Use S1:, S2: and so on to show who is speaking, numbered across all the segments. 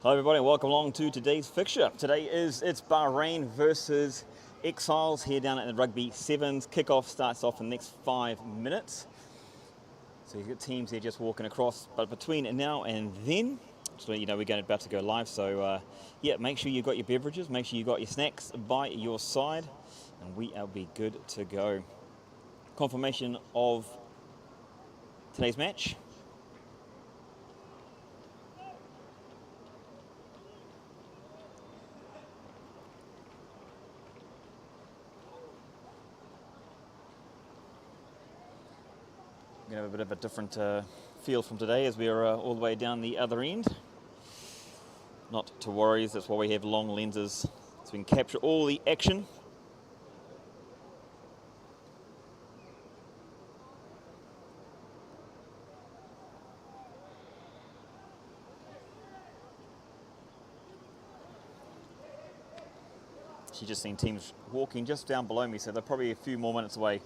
S1: Hello everybody and welcome along to today's fixture. It's Bahrain versus Exiles here down at the Rugby Sevens. Kickoff starts off in the next 5 minutes. So you've got teams here just walking across, but between now and then, just to let you know we're about to go live, so yeah, make sure you've got your beverages, make sure you've got your snacks by your side, and we will be good to go. Confirmation of today's match. We're going to have a bit of a different feel from today as we're all the way down the other end. Not to worry, that's why we have long lenses, so we can capture all the action. She's just seen teams walking just down below me, so they're probably a few more minutes away.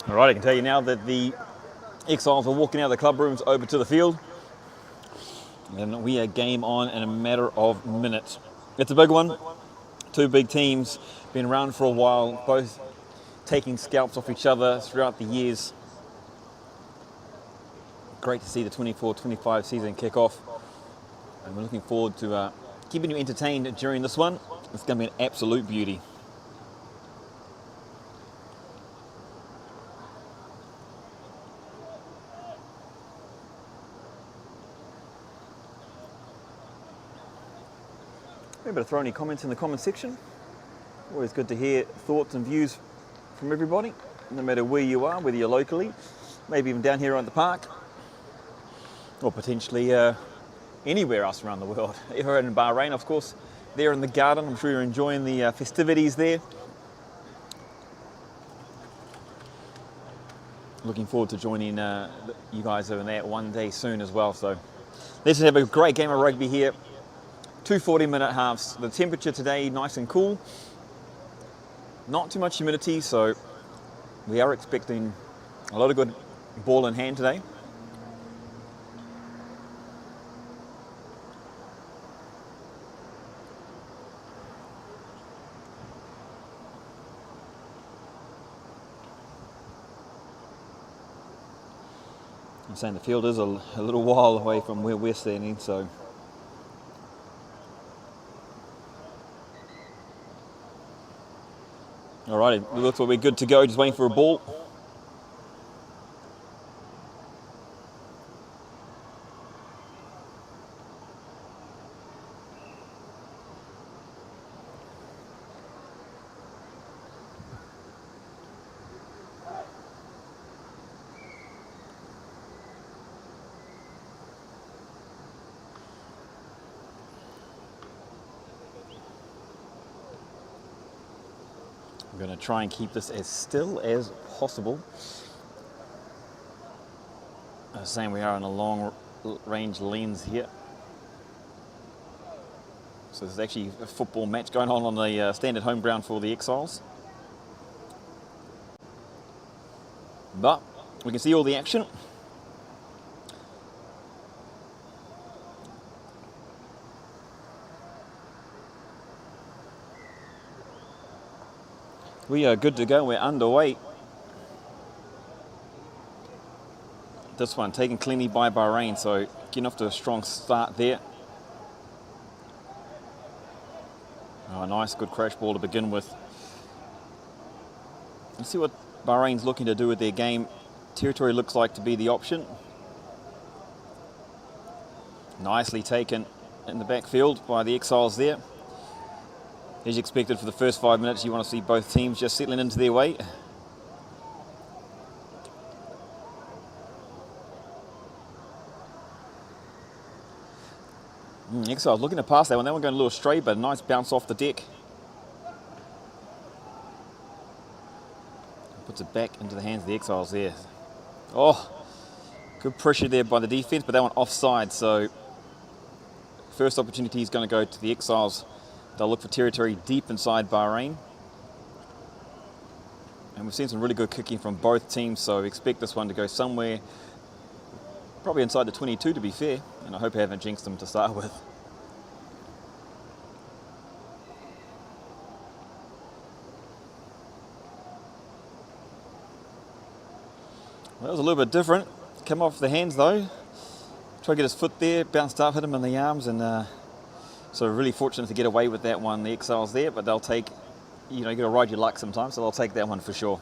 S1: All right, I can tell you now that the Exiles are walking out of the club rooms over to the field. And we are game on in a matter of minutes. It's a big one. Two big teams, been around for a while, both taking scalps off each other throughout the years. Great to see the 24-25 season kick off. And we're looking forward to keeping you entertained during this one. It's going to be an absolute beauty. Remember to throw any comments in the comment section. Always good to hear thoughts and views from everybody, no matter where you are, whether you're locally, maybe even down here around the park, or potentially anywhere else around the world. If you're in Bahrain, of course, there in the garden, I'm sure you're enjoying the festivities there. Looking forward to joining you guys over there one day soon as well. So let's have a great game of rugby here. 2 40-minute halves. The temperature today nice and cool. Not too much humidity, so we are expecting a lot of good ball in hand today. I'm saying the field is a little while away from where we're standing, so alrighty, it looks like we're good to go, just waiting for a ball. I'm going to try and keep this as still as possible. I was saying we are on a long range lens here. So there's actually a football match going on the standard home ground for the Exiles. But we can see all the action. We are good to go, we're underway. This one taken cleanly by Bahrain, so getting off to a strong start there. Oh, nice, good crash ball to begin with. Let's see what Bahrain's looking to do with their game. Territory looks like to be the option. Nicely taken in the backfield by the Exiles there. As expected for the first 5 minutes, you want to see both teams just settling into their way. Exiles looking to pass that one. That one going a little straight, but a nice bounce off the deck. Puts it back into the hands of the Exiles there. Oh, good pressure there by the defense, but that one offside. So first opportunity is going to go to the Exiles. They'll look for territory deep inside Bahrain. And we've seen some really good kicking from both teams, so expect this one to go somewhere, probably inside the 22 to be fair. And I hope I haven't jinxed them to start with. Well, that was a little bit different. Come off the hands though. Try to get his foot there, bounced up, hit him in the arms, and so really fortunate to get away with that one, the Exiles there, but they'll take, you got to ride your luck sometimes, so they'll take that one for sure.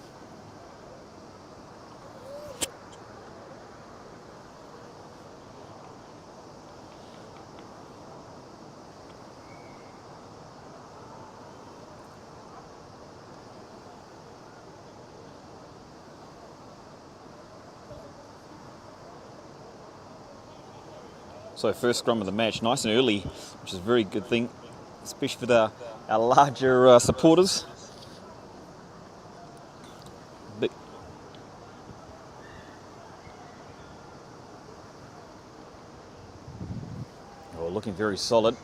S1: So first scrum of the match, nice and early, which is a very good thing, especially for our larger supporters. Looking very solid,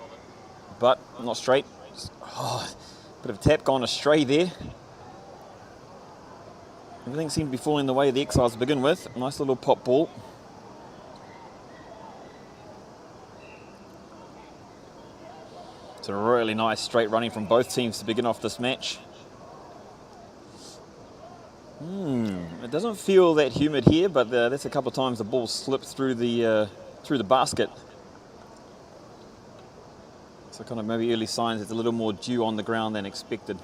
S1: but not straight. Oh, bit of a tap gone astray there. Everything seemed to be falling the way of the Exiles to begin with. Nice little pop ball. It's a really nice straight running from both teams to begin off this match. It doesn't feel that humid here, but that's a couple of times the ball slipped through the basket. So kind of maybe early signs it's a little more dew on the ground than expected.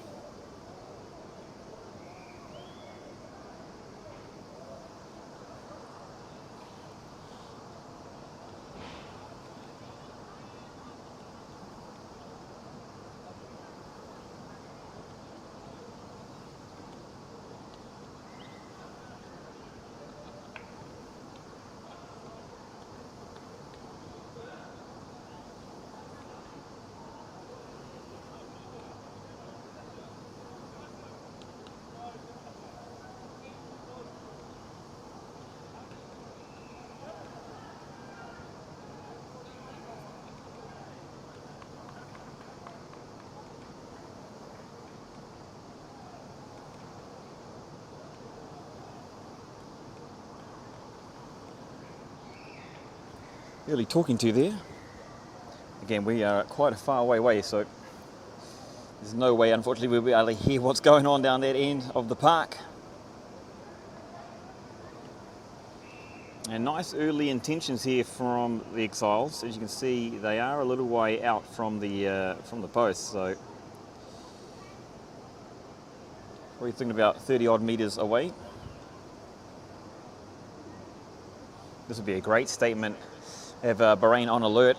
S1: Early talking to there. Again, we are quite a far away, so there's no way, unfortunately, we'll be able to hear what's going on down that end of the park. And nice early intentions here from the Exiles. As you can see, they are a little way out from the post, so we're thinking about 30 odd meters away. This would be a great statement. Have Bahrain on alert.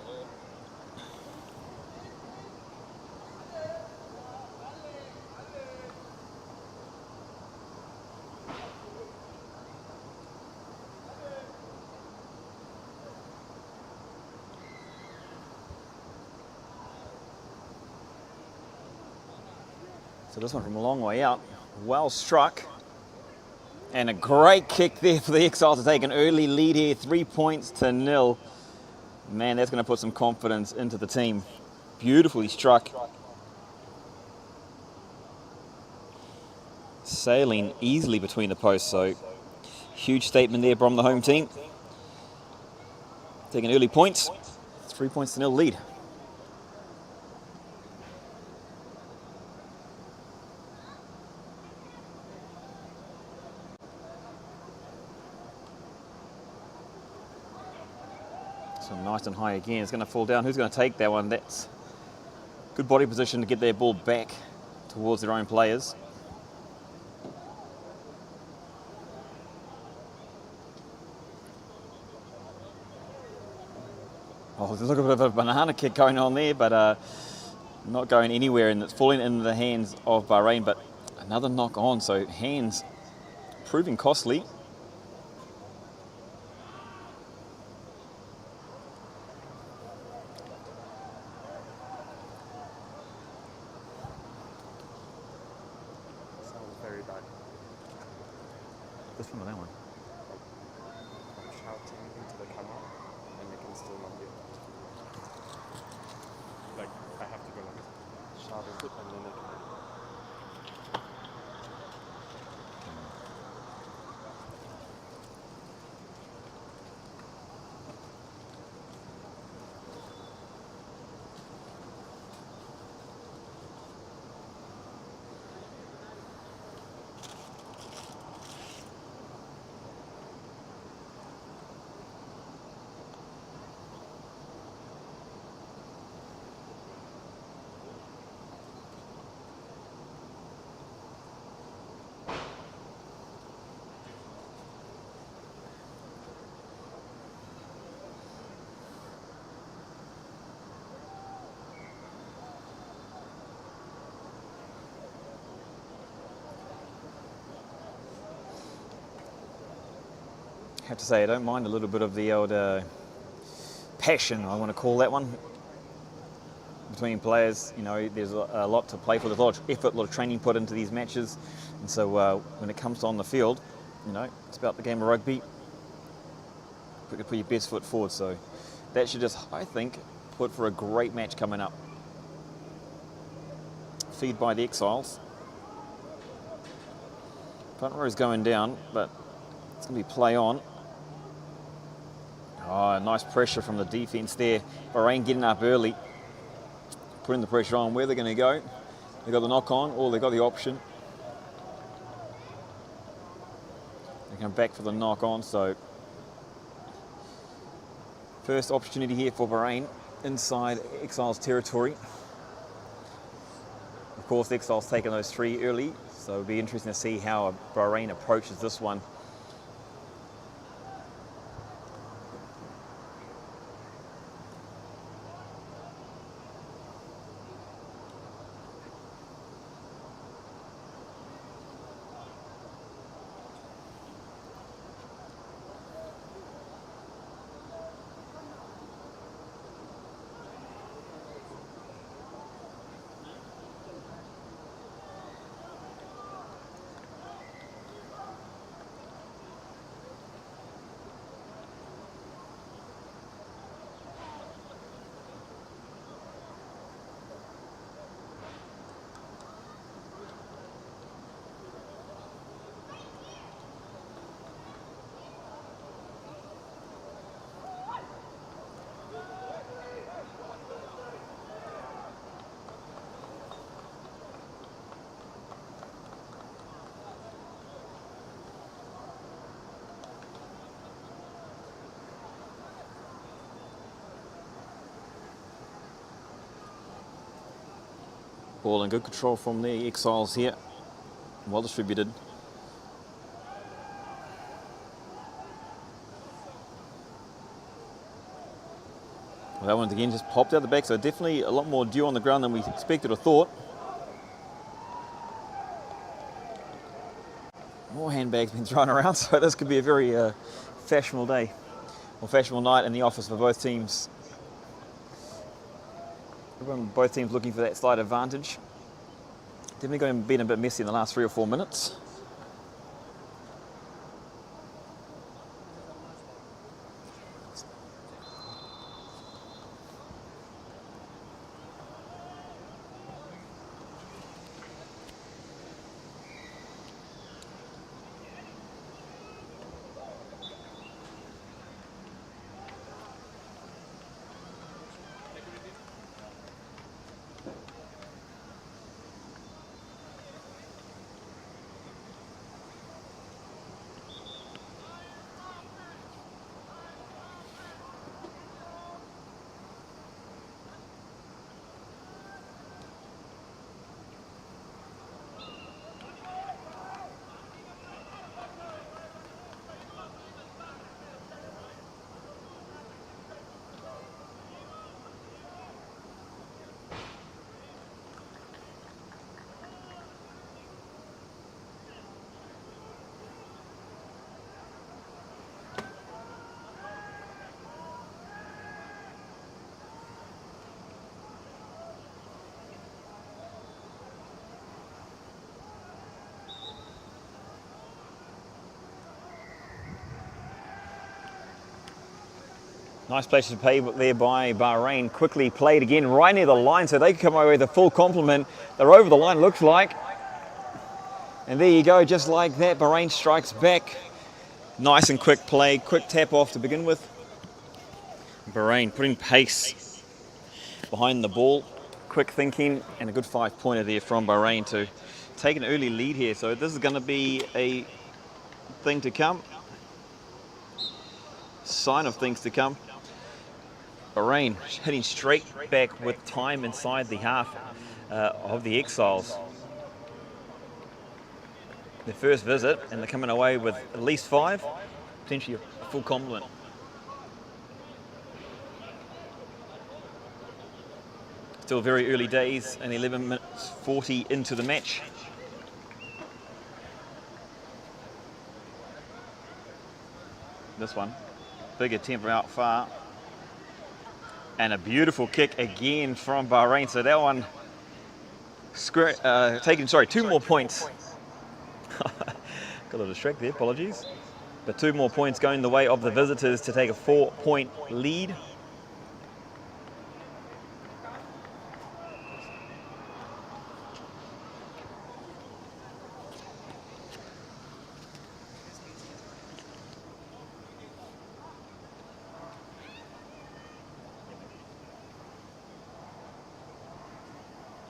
S1: So this one from a long way out, well struck. And a great kick there for the Exiles to take an early lead here, 3 points to 0. Man, that's going to put some confidence into the team. Beautifully struck. Sailing easily between the posts, so huge statement there from the home team. Taking early points, 3 points to 0 lead. So nice and high again. It's going to fall down. Who's going to take that one? That's good body position to get their ball back towards their own players. Oh, there's a little bit of a banana kick going on there, but not going anywhere, and it's falling into the hands of Bahrain, but another knock on, so hands proving costly.
S2: Very bad.
S1: This one or that one?
S2: I'm shouting into the camera and they can still not hear. Like, I have to go like shouting and then they can.
S1: I have to say, I don't mind a little bit of the old passion, I want to call that one, between players. You know, there's a lot to play for. There's a lot of effort, a lot of training put into these matches. And so when it comes on the field, you know, it's about the game of rugby. Put your best foot forward. So that should just, I think, put for a great match coming up. Feed by the Exiles. Front row is going down, but it's going to be play on. Oh, nice pressure from the defence there. Bahrain getting up early, putting the pressure on. Where they're going to go? They've got the knock on, or they've got the option. They come back for the knock on, so first opportunity here for Bahrain inside Exiles territory. Of course, the Exiles taking those 3 early, so it'll be interesting to see how Bahrain approaches this one. ball and good control from the Exiles here. Well distributed. Well, that one again just popped out the back, so definitely a lot more dew on the ground than we expected or thought. More handbags being thrown around, so this could be a very fashionable day, or fashionable night in the office for both teams. Both teams looking for that slight advantage. Definitely going to be a bit messy in the last 3 or 4 minutes. Nice place to play there by Bahrain. Quickly played again right near the line so they can come away with a full complement. They're over the line, looks like. And there you go, just like that, Bahrain strikes back. Nice and quick play, quick tap off to begin with. Bahrain putting pace behind the ball. Quick thinking and a good 5-pointer there from Bahrain to take an early lead here. So this is going to be a thing to come. Sign of things to come. Bahrain heading straight back with time inside the half of the Exiles. Their first visit, and they're coming away with at least 5, potentially a full complement. Still very early days, and 11 minutes 40 into the match. This one, big attempt out far. And a beautiful kick again from Bahrain. So that one taking, 2 more points. Got a little distracted there, apologies. But 2 more points going the way of the visitors to take a 4-point lead.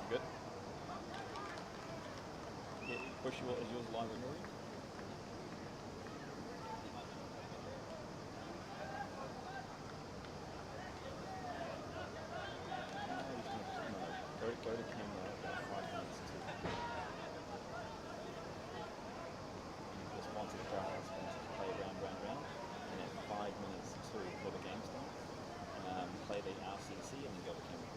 S1: Good. Yeah, push is yours live with Nuri? Go to camera at 5 minutes to the sponsor, the crowd sponsor, play round, and at 5 minutes to before the game starts, play the RCC and then go to camera.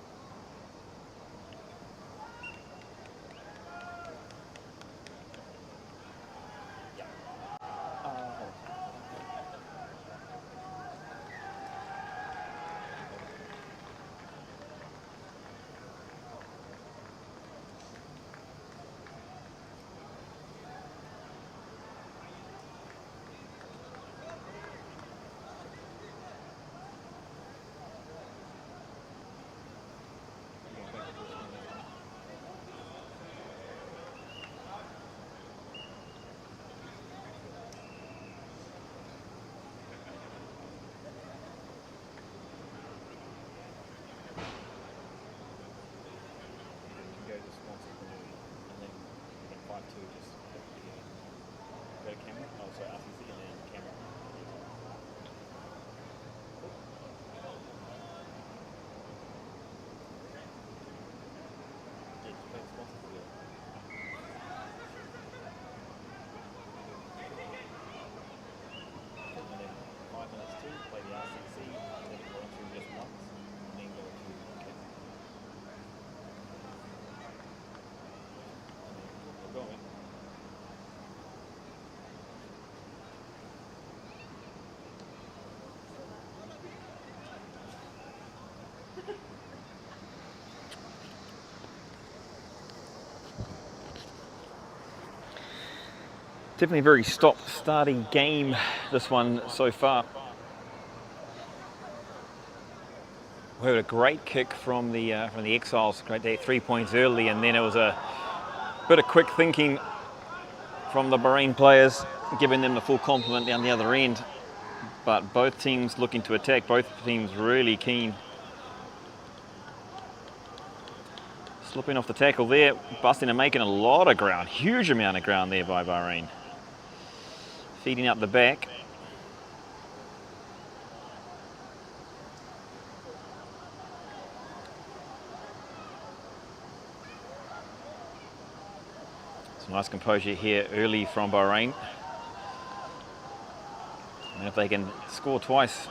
S1: Definitely a very stop-starting game, this one so far. We had a great kick from the Exiles. Great day, 3 points early, and then it was a bit of quick thinking from the Bahrain players, giving them the full complement down the other end. But both teams looking to attack, both teams really keen. Slipping off the tackle there, busting and making a lot of ground, huge amount of ground there by Bahrain. Feeding up the back. Some nice composure here early from Bahrain. And if they can score twice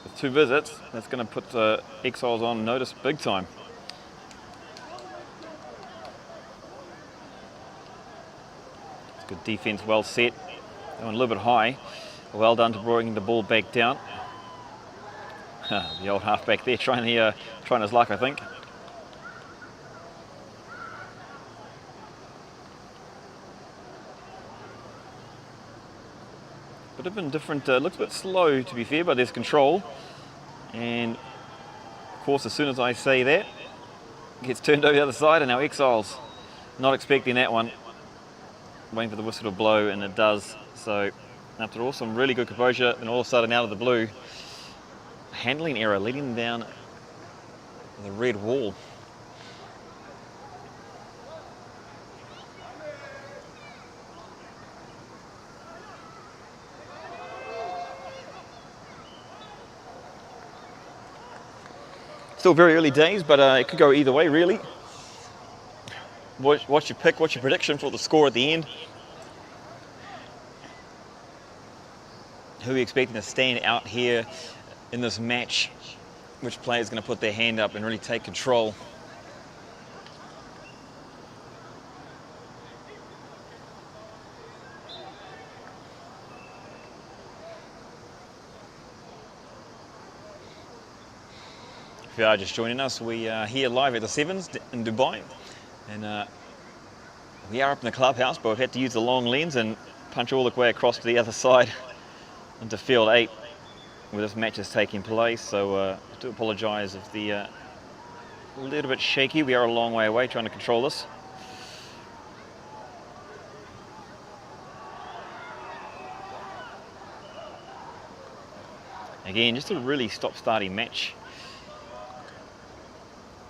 S1: with 2 visits, that's going to put the Exiles on notice big time. It's good defense, well set. Going a little bit high. Well done to bringing the ball back down. The old halfback there trying his luck, I think. Bit of a different, looks a bit slow to be fair, but there's control. And of course, as soon as I say that, it gets turned over the other side, and now Exiles not expecting that one. Waiting for the whistle to blow, and it does. So after all, some really good composure, and all of a sudden out of the blue, handling error leading them down the red wall. Still very early days, but it could go either way really. What's your pick? What's your prediction for the score at the end? Who are you expecting to stand out here in this match? Which player is going to put their hand up and really take control? If you are just joining us, we are here live at the Sevens in Dubai, and we are up in the clubhouse, but we've had to use the long lens and punch all the way across to the other side into field 8 where this match is taking place. So I do apologise if the a little bit shaky. We are a long way away trying to control this. Again, just a really stop-starting match.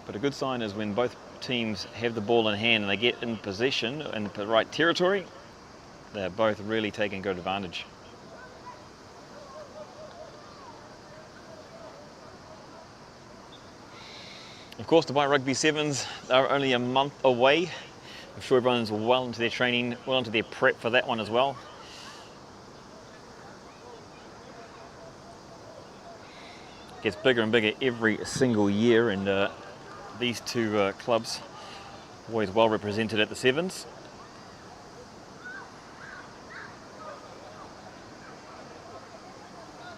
S1: But a good sign is when both teams have the ball in hand and they get in possession in the right territory, they're both really taking good advantage. Of course, Dubai Rugby Sevens are only a month away. I'm sure everyone's well into their training, well into their prep for that one as well. It gets bigger and bigger every single year, and these two clubs always well represented at the Sevens.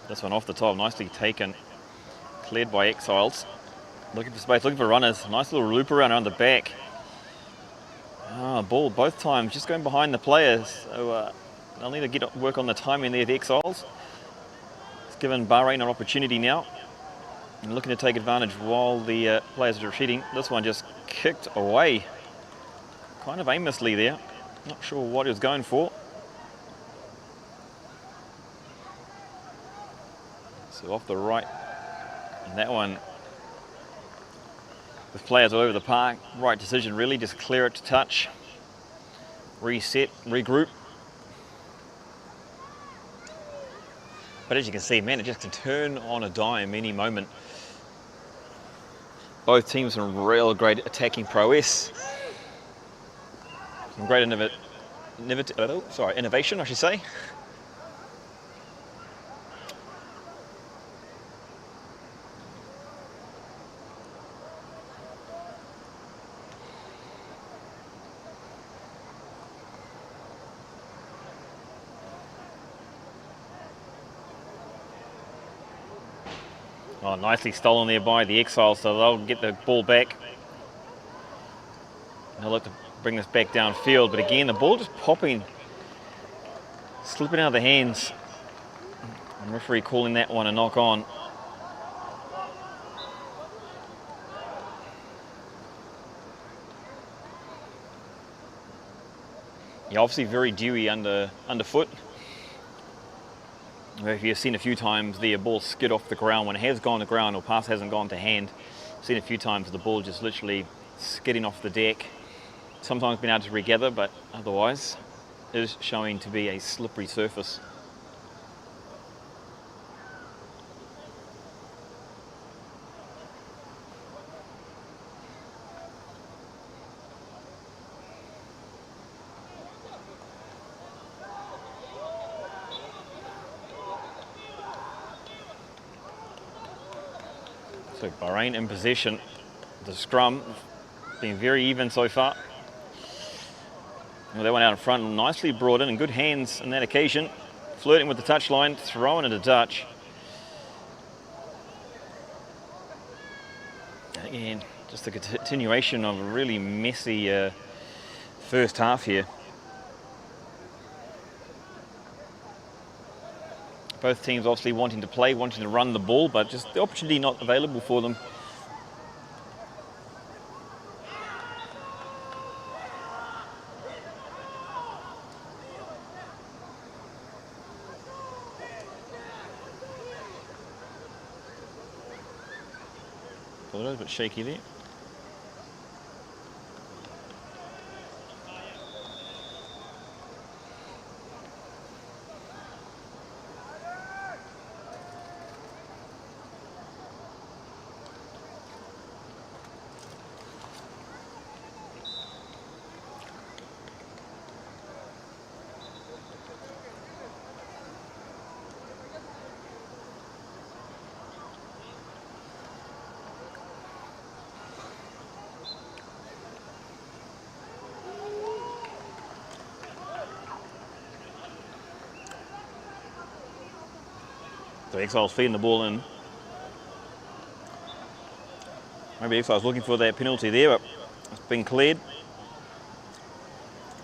S1: This one off the top, nicely taken, cleared by Exiles. Looking for space, looking for runners. Nice little loop around the back. Ball both times just going behind the players. So they'll need to work on the timing there, the Exiles. It's given Bahrain an opportunity now. And looking to take advantage while the players are retreating. This one just kicked away. Kind of aimlessly there. Not sure what he was going for. So off the right. And that one, with players all over the park, right decision really, just clear it to touch, reset, regroup. But as you can see, man, it just can turn on a dime any moment. Both teams some real great attacking prowess. Some great innovation, I should say. Oh, nicely stolen there by the Exiles, so they'll get the ball back. They'll look to bring this back downfield, but again, the ball just popping slipping out of the hands. And referee calling that one a knock on. Yeah, obviously very dewy underfoot. If you've seen a few times the ball skid off the ground when it has gone to ground or pass hasn't gone to hand. Seen a few times the ball just literally skidding off the deck. Sometimes been able to regather, but otherwise it is showing to be a slippery surface. So Bahrain in possession. The scrum been very even so far. Well, that one out in front, nicely brought in and good hands on that occasion. Flirting with the touchline, throwing it a touch. Again, just a continuation of a really messy first half here. Both teams obviously wanting to play, wanting to run the ball, but just the opportunity not available for them. A little bit shaky there. So Exiles feeding the ball in. Maybe Exiles looking for that penalty there, but it's been cleared.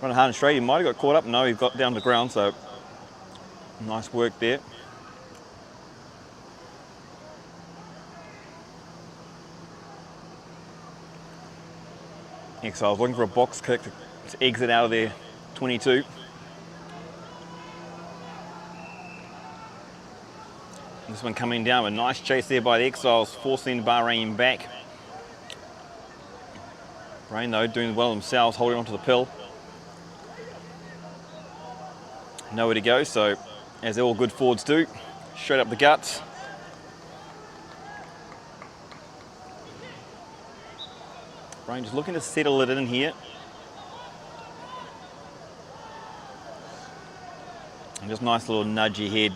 S1: Running hard and straight, he might have got caught up. No, he got down to the ground, so nice work there. Exiles looking for a box kick to exit out of their 22. This one coming down, a nice chase there by the Exiles, forcing Bahrain back. Bahrain though doing well themselves, holding onto the pill. Nowhere to go, so as all good forwards do, straight up the guts. Bahrain just looking to settle it in here. And just nice little nudge ahead.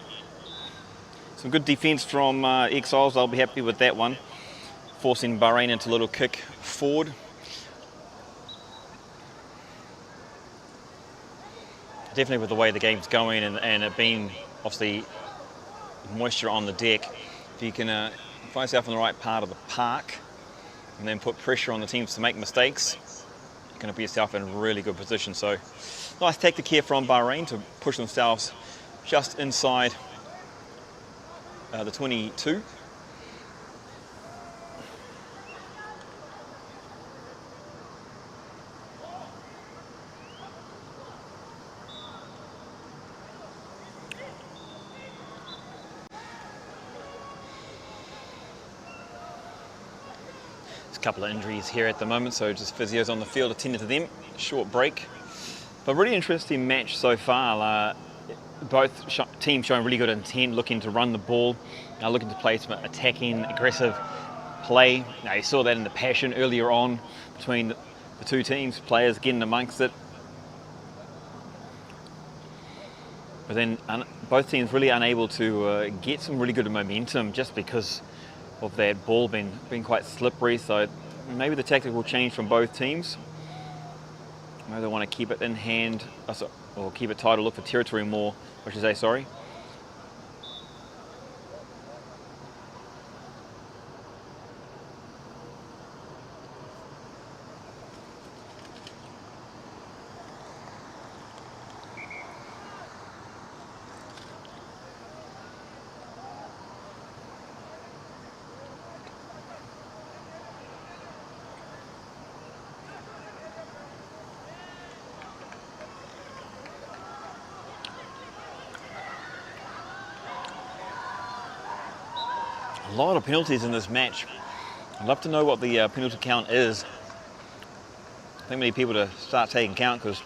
S1: Some good defence from Exiles, I'll be happy with that one. Forcing Bahrain into a little kick forward. Definitely with the way the game's going and it being obviously moisture on the deck, if you can find yourself in the right part of the park and then put pressure on the teams to make mistakes, you're going to put yourself in a really good position. So nice tactic here from Bahrain to push themselves just inside the 22. There's a couple of injuries here at the moment, so just physios on the field attending to them. Short break. But really interesting match so far. Both teams showing really good intent, looking to run the ball, looking to play some attacking, aggressive play. Now you saw that in the passion earlier on between the two teams, players getting amongst it. But then both teams really unable to get some really good momentum just because of that ball being quite slippery. So maybe the tactic will change from both teams. Maybe they want to keep it in hand, or keep it tight or look for territory more, I should say, sorry. A lot of penalties in this match. I'd love to know what the penalty count is. I think we need people to start taking count, because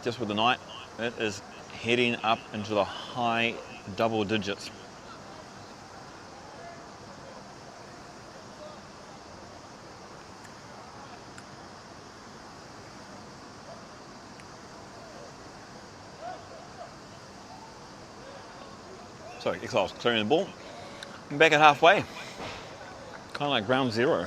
S1: just with the night, it is heading up into the high double digits. So Exiles clearing the ball. Back at halfway. Kind of like ground zero.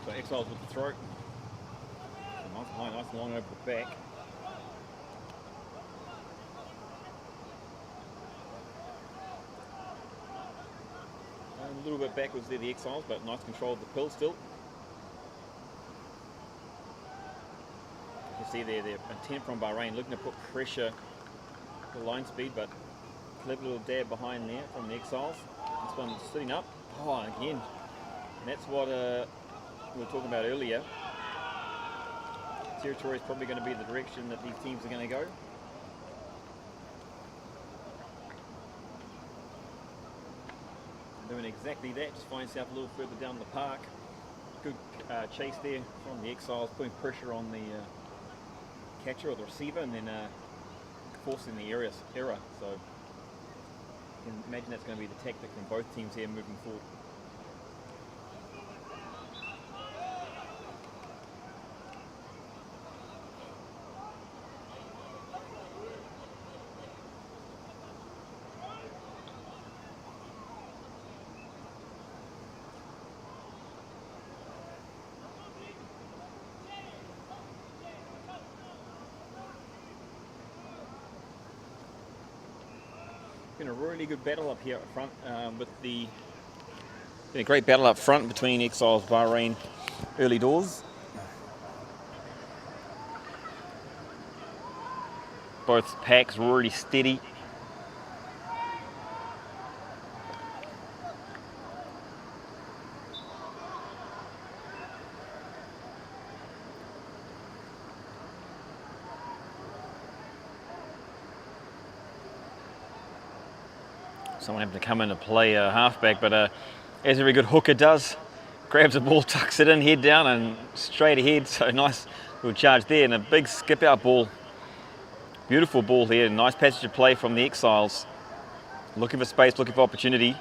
S1: So Exiles with the throw. Nice high, nice long over the back. A little bit backwards there, the Exiles, but nice control of the pill still. You can see there, the intent from Bahrain, looking to put pressure to line speed, but clever little dab behind there from the Exiles. This one sitting up. Oh, again, and that's what we were talking about earlier. Territory is probably going to be the direction that these teams are going to go. Doing exactly that, just find yourself a little further down the park. Good chase there from the Exiles, putting pressure on the catcher or the receiver, and then forcing the error. So you can imagine that's going to be the tactic from both teams here moving forward. Been a really good battle up here up front been a great battle up front between Exiles Bahrain early doors. Both packs really steady. Someone having to come in to play a halfback, but as every good hooker does, grabs the ball, tucks it in, head down and straight ahead. So nice little charge there, and a big skip out ball. Beautiful ball here, nice passage of play from the Exiles. Looking for space, looking for opportunity.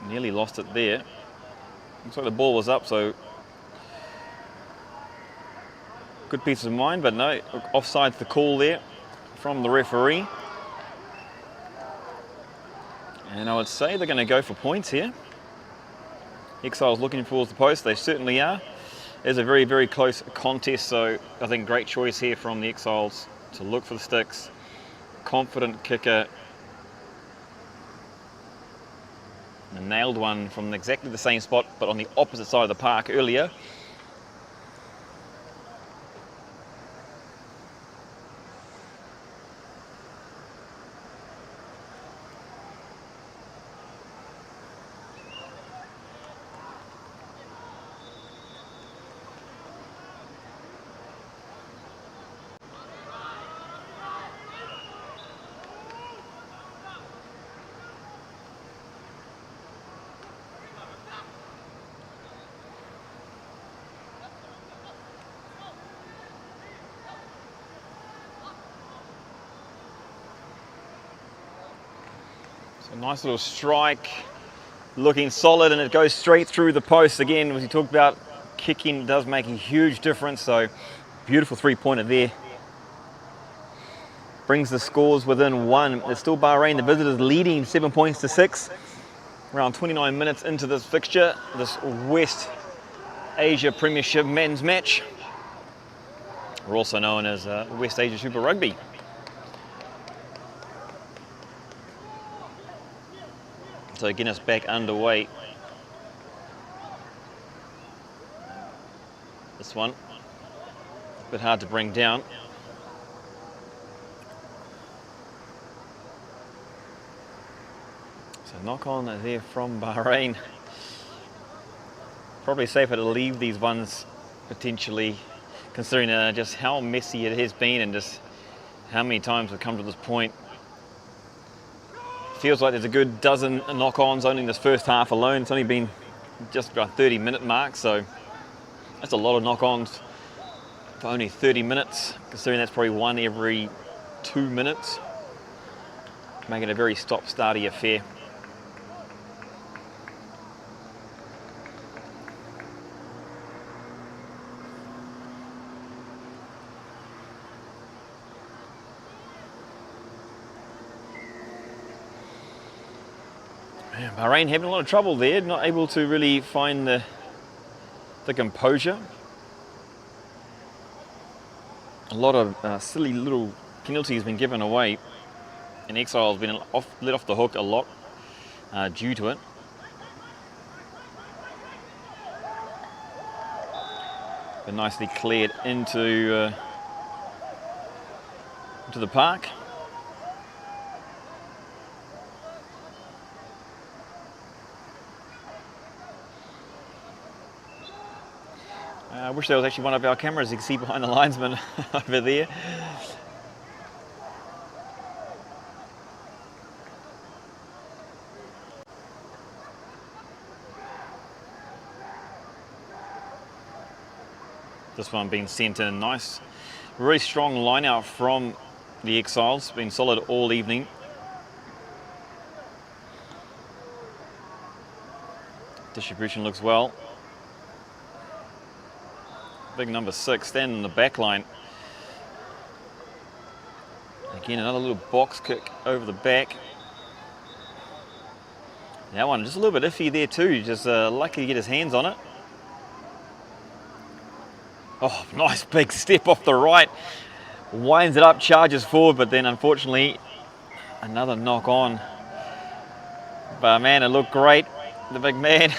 S1: Nearly lost it there. Looks like the ball was up, so good piece of mind, but no, offside's the call there from the referee. And I would say they're going to go for points here. Exiles looking towards the post, they certainly are. It's a very, very close contest, so I think great choice here from the Exiles to look for the sticks. Confident kicker. And nailed one from exactly the same spot, but on the opposite side of the park earlier. A nice little strike, looking solid, and it goes straight through the post. Again, as you talked about, kicking does make a huge difference, so beautiful three-pointer there. Brings the scores within one. There's still Bahrain, the visitors, leading 7 points to 6. Around 29 minutes into this fixture, this West Asia Premiership men's match. We're also known as West Asia Super Rugby. So getting us back underway. This one, a bit hard to bring down. So knock on there from Bahrain. Probably safer to leave these ones potentially, considering just how messy it has been and just how many times we've come to this point. Feels like there's a good dozen knock-ons only in this first half alone. It's only been just about 30-minute mark, so that's a lot of knock-ons for only 30 minutes, considering that's probably one every 2 minutes, making it a very stop-starty affair. Bahrain having a lot of trouble there, not able to really find the composure. A lot of silly little penalties been given away, and Exiles been let off the hook a lot due to it. But nicely cleared into the park. I wish there was actually one of our cameras you can see behind the linesman over there. This one being sent in nice, really strong line out from the Exiles, been solid all evening. Distribution looks well. Big number 6 standing in the back line. Again, another little box kick over the back. That one just a little bit iffy there too, just lucky to get his hands on it. Oh, nice big step off the right. Winds it up, charges forward, but then unfortunately another knock on. But man, it looked great. The big man,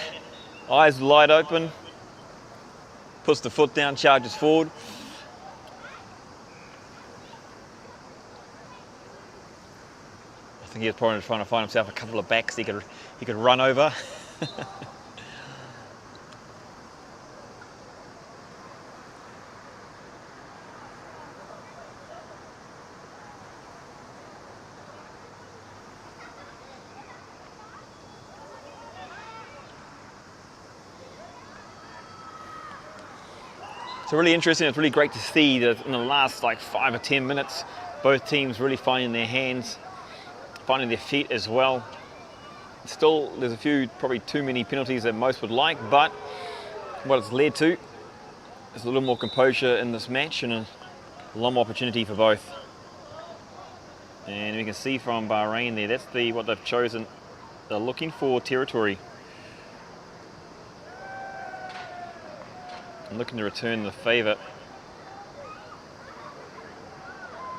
S1: eyes wide open. Puts the foot down, charges forward. I think he was probably trying to find himself a couple of backs he could run over. So really interesting, it's really great to see that in the last like 5 or 10 minutes, both teams really finding their hands, finding their feet as well. Still, there's a few, probably too many penalties that most would like, but what it's led to is a little more composure in this match and a lot more opportunity for both. And we can see from Bahrain there, that's what they've chosen. They're looking for territory. I'm looking to return the favour.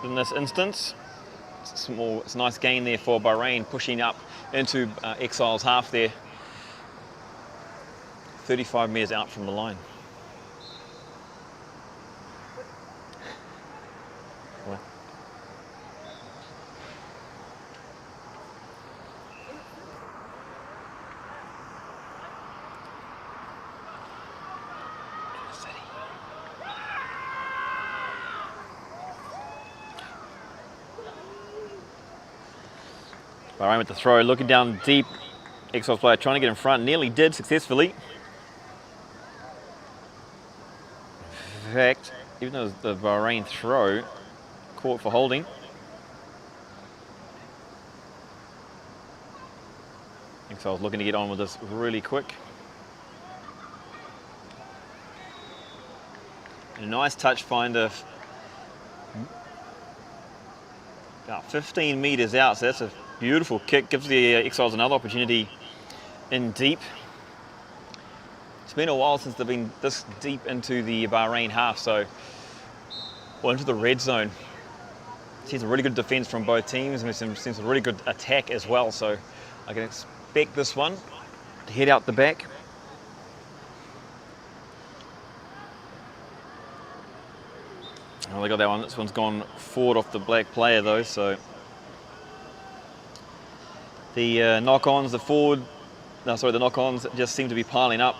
S1: In this instance, it's a nice gain there for Bahrain, pushing up into Exiles half there. 35 metres out from the line. Bahrain with the throw, looking down deep. Exiles player trying to get in front, nearly did successfully. In fact, even though the Bahrain throw, caught for holding. Exiles looking to get on with this really quick. A nice touch finder. About 15 metres out, so that's a beautiful kick. Gives the Exiles another opportunity in deep. It's been a while since they've been this deep into the Bahrain half, so well into the red zone. Seems a really good defence from both teams, and seems a really good attack as well, so I can expect this one to head out the back. they got that one. This one's gone forward off the black player though, so the knock-ons, the knock-ons just seem to be piling up.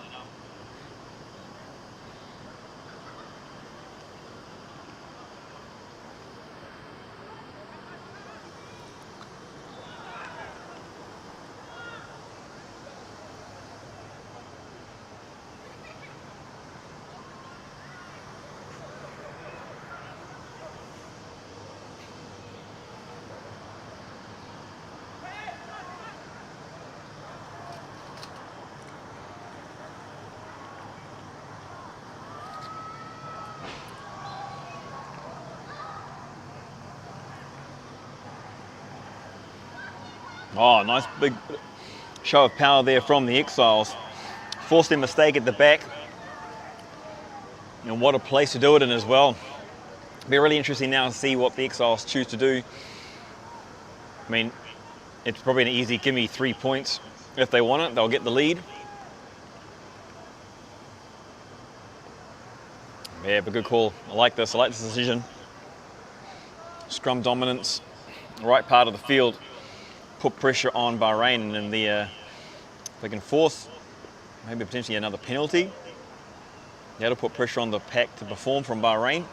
S1: Oh, nice big show of power there from the Exiles. Forced their mistake at the back. And what a place to do it in as well. It'll be really interesting now to see what the Exiles choose to do. I mean, it's probably an easy give me 3 points. If they want it, they'll get the lead. Yeah, but good call. I like this decision. Scrum dominance, right part of the field. Put pressure on Bahrain, and then if they can force maybe potentially another penalty, that'll put pressure on the pack to perform from Bahrain.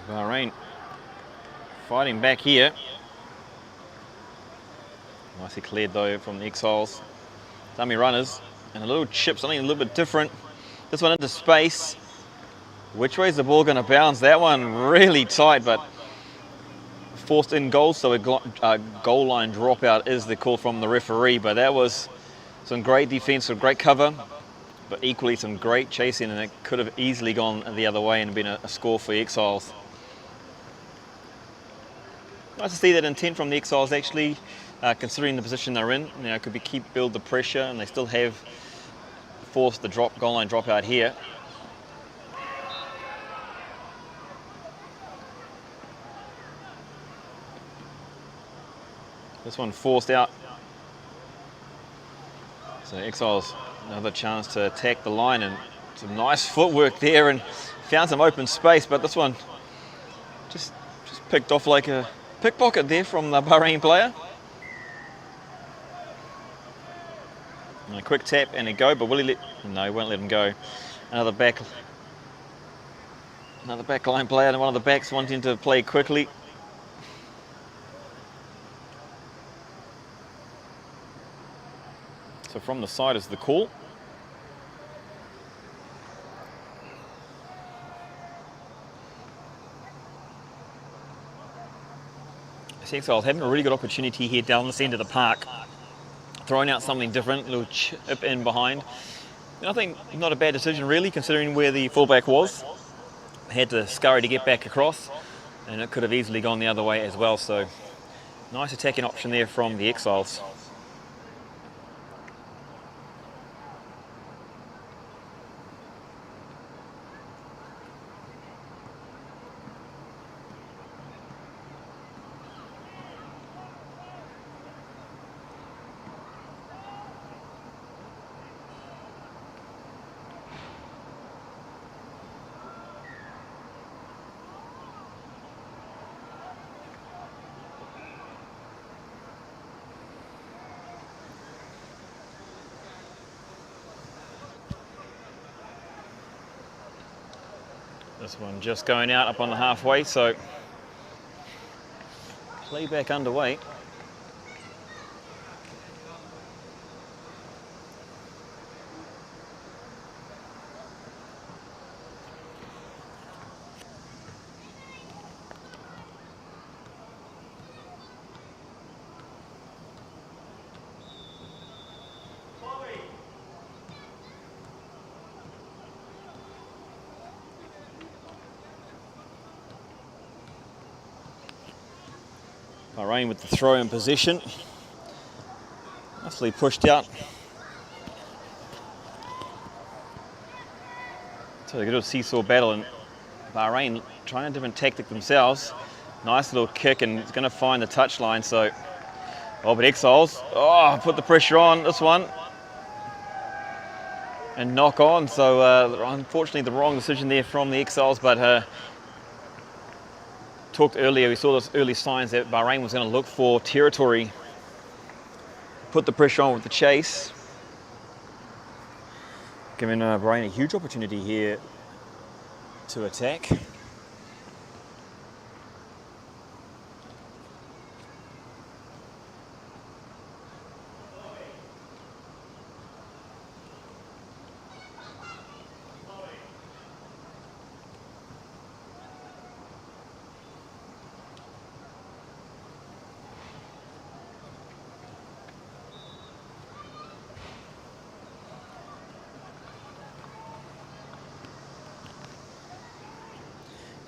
S1: Bahrain fighting back here. Nicely cleared though from the Exiles. Dummy runners and a little chip, something a little bit different. This one into space. Which way is the ball going to bounce? That one really tight, but forced in goal, so a goal line dropout is the call from the referee. But that was some great defense, some great cover, but equally some great chasing, and it could have easily gone the other way and been a score for the Exiles. Nice to see that intent from the Exiles actually. Considering the position they're in, could be build the pressure, and they still have forced the goal line dropout here. This one forced out. So Exiles another chance to attack the line, and some nice footwork there, and found some open space. But this one just picked off like a pickpocket there from the Bahrain player. And a quick tap and a go, but will he let? No, he won't let him go. Another back line player, and one of the backs wanting to play quickly. So from the side is the call. Exiles having a really good opportunity here down the centre of the park. Throwing out something different, a little chip in behind. And I think not a bad decision really, considering where the fullback was. Had to scurry to get back across, and it could have easily gone the other way as well. So nice attacking option there from the Exiles. This one just going out up on the halfway, so play back underway. Bahrain with the throw in position. Nicely pushed out. So they go to a seesaw battle, and Bahrain trying a different tactic themselves. Nice little kick, and it's going to find the touchline. So, but Exiles, put the pressure on this one. And knock on. So, unfortunately, the wrong decision there from the Exiles, but talked earlier, we saw those early signs that Bahrain was going to look for territory. Put the pressure on with the chase. Giving Bahrain a huge opportunity here to attack.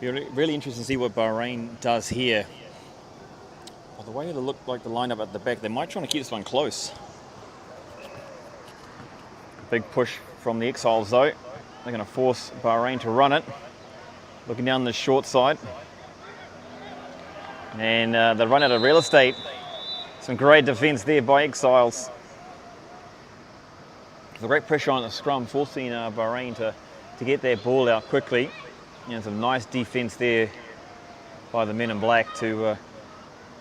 S1: Be really interesting to see what Bahrain does here. Well, the way it looked like the lineup at the back, they might try to keep this one close. Big push from the Exiles though. They're going to force Bahrain to run it. Looking down the short side. And they run out of real estate. Some great defence there by Exiles. The great pressure on the scrum, forcing Bahrain to get their ball out quickly. And some nice defence there by the men in black to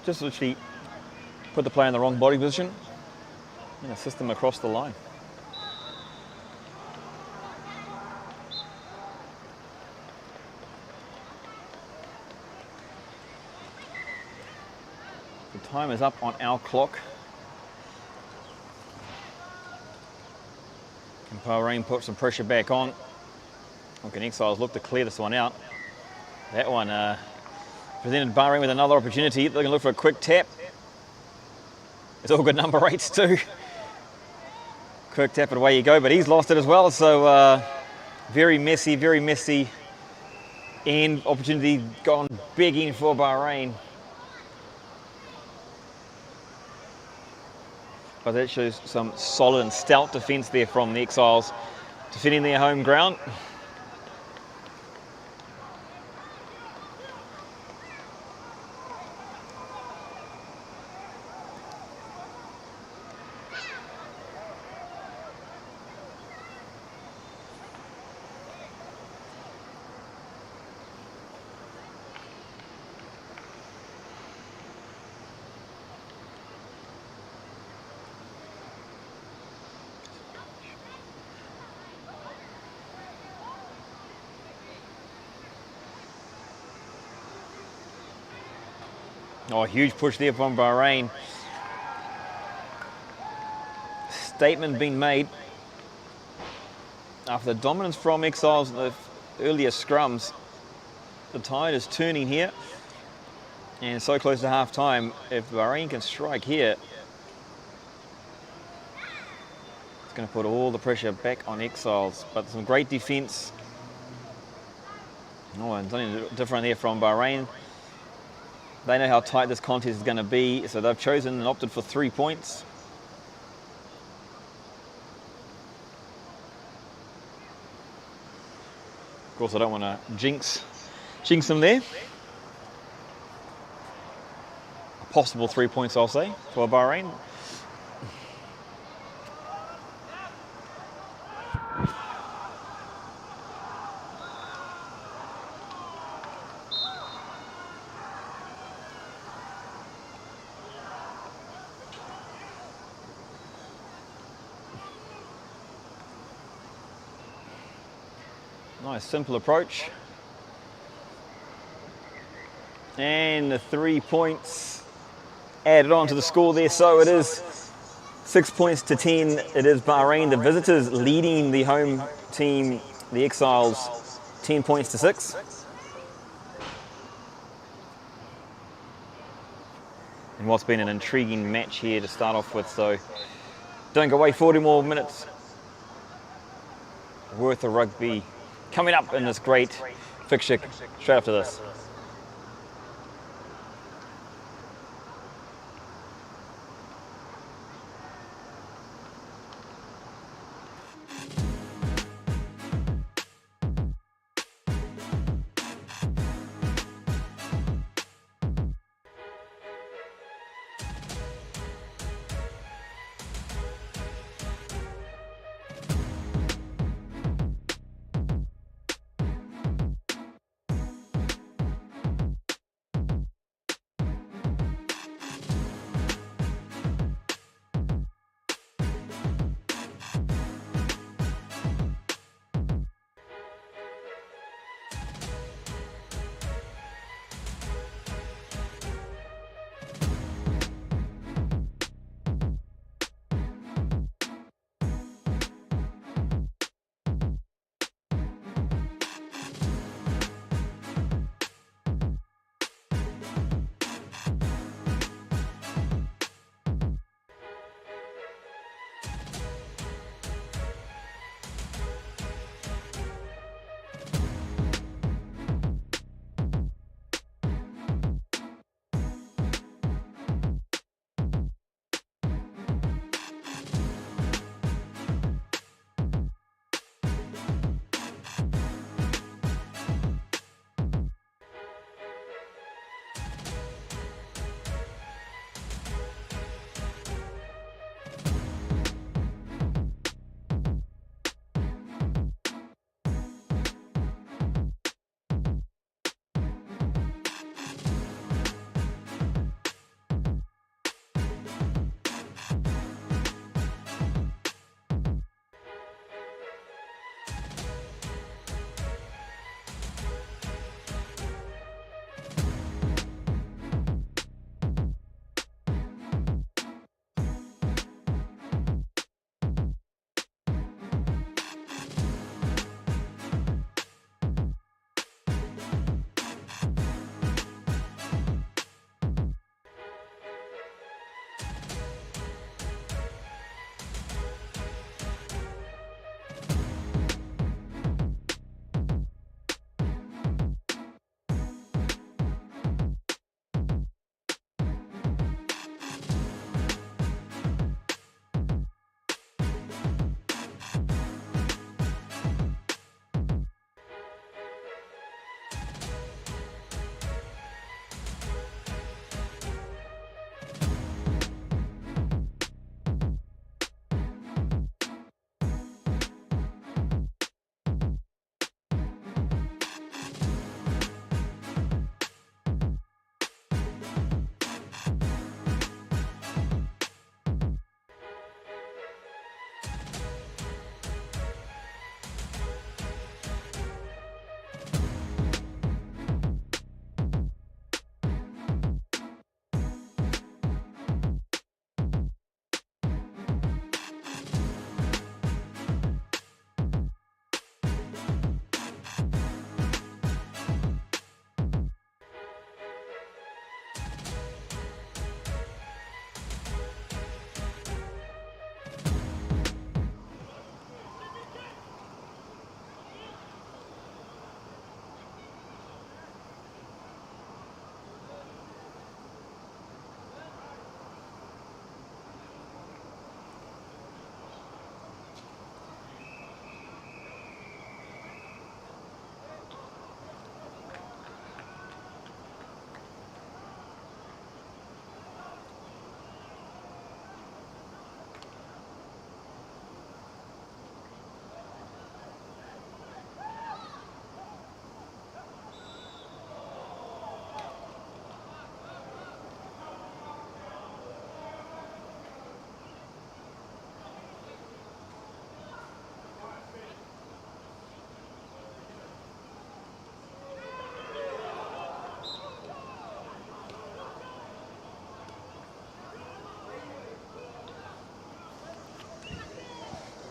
S1: just literally put the player in the wrong body position and assist them across the line. The time is up on our clock. Can Bahrain put some pressure back on? Or can Exiles look to clear this one out? That one presented Bahrain with another opportunity. They're going to look for a quick tap. It's all good number 8s too. Quick tap and away you go, but he's lost it as well. So very messy end. Opportunity gone big in for Bahrain. But that shows some solid and stout defence there from the Exiles, defending their home ground. Oh, huge push there from Bahrain. Statement being made after the dominance from Exiles in the earlier scrums. The tide is turning here, and so close to half time. If Bahrain can strike here, it's going to put all the pressure back on Exiles. But some great defence. Oh, and something different there from Bahrain. They know how tight this contest is going to be, so they've chosen and opted for 3 points. Of course, I don't want to jinx them there. A possible 3 points, I'll say, for Bahrain. Nice, simple approach. And the 3 points added on to the score there. So it is 6 points to 10. It is Bahrain, the visitors, leading the home team, the Exiles, 10 points to 6. And what's been an intriguing match here to start off with. So don't go away, 40 more minutes worth of rugby coming up in this great fixture straight after this.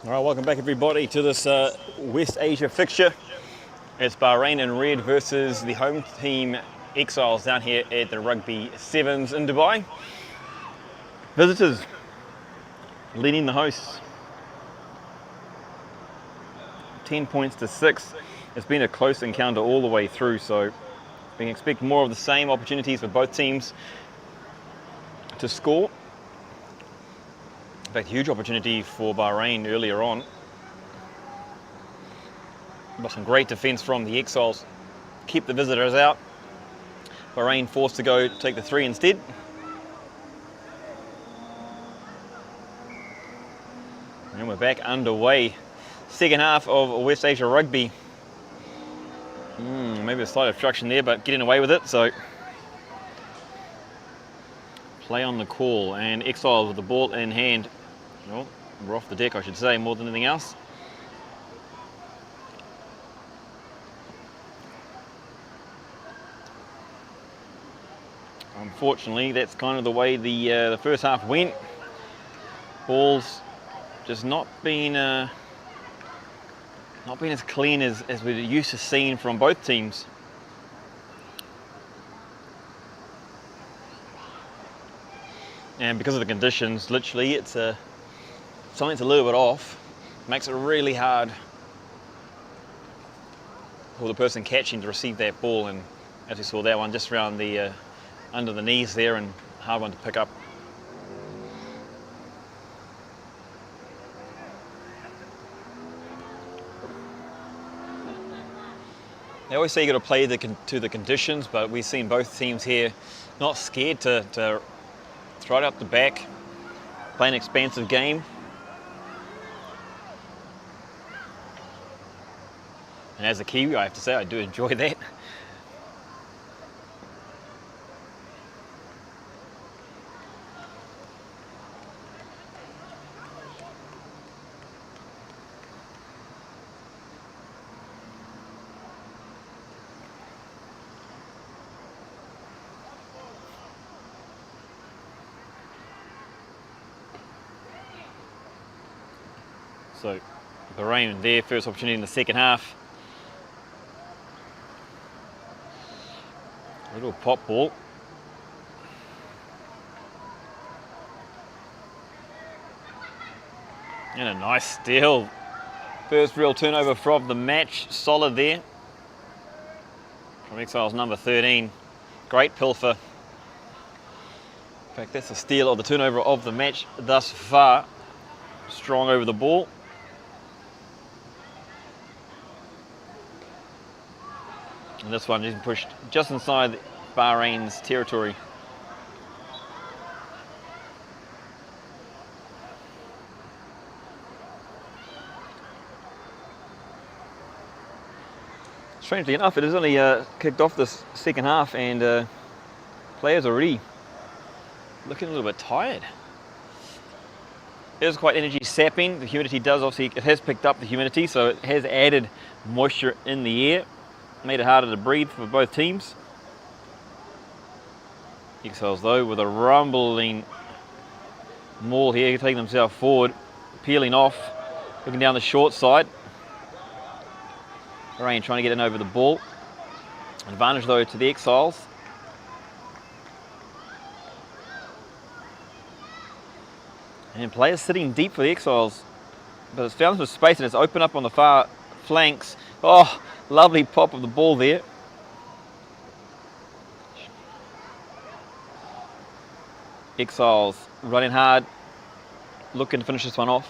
S1: All right, welcome back everybody to this West Asia fixture. It's Bahrain in red versus the home team Exiles down here at the Rugby Sevens in Dubai. Visitors leading the hosts. 10 points to 6. It's been a close encounter all the way through, so we can expect more of the same opportunities for both teams to score. In fact, huge opportunity for Bahrain earlier on. But some great defence from the Exiles. Keep the visitors out. Bahrain forced to go take the 3 instead. And we're back underway. Second half of West Asia Rugby. Maybe a slight obstruction there, but getting away with it, so play on the call, and Exiles with the ball in hand. Well, we're off the deck, I should say, more than anything else. Unfortunately, that's kind of the way the first half went. Ball's just not been as clean as we're used to seeing from both teams. And because of the conditions, literally, it's something's a little bit off. Makes it really hard for the person catching to receive that ball. And as we saw, that one just around the under the knees there, and hard one to pick up. They always say you got to play to the conditions, but we've seen both teams here not scared to throw it up the back, play an expansive game. And as a Kiwi, I have to say, I do enjoy that. So Bahrain, their first opportunity in the second half. A little pop ball. And a nice steal. First real turnover from the match. Solid there. From Exiles number 13. Great pilfer. In fact, that's the steal of the turnover of the match thus far. Strong over the ball. And this one is pushed just inside Bahrain's territory. Strangely enough, it has only kicked off this second half, and players already looking a little bit tired. It is quite energy sapping. The humidity does obviously, it has picked up the humidity, so it has added moisture in the air. Made it harder to breathe for both teams. Exiles though with a rumbling maul here, taking themselves forward, peeling off, looking down the short side. Bahrain trying to get in over the ball. Advantage though to the Exiles. And players sitting deep for the Exiles, but it's found some space and it's opened up on the far flanks. Oh, lovely pop of the ball there. Exiles running hard, looking to finish this one off.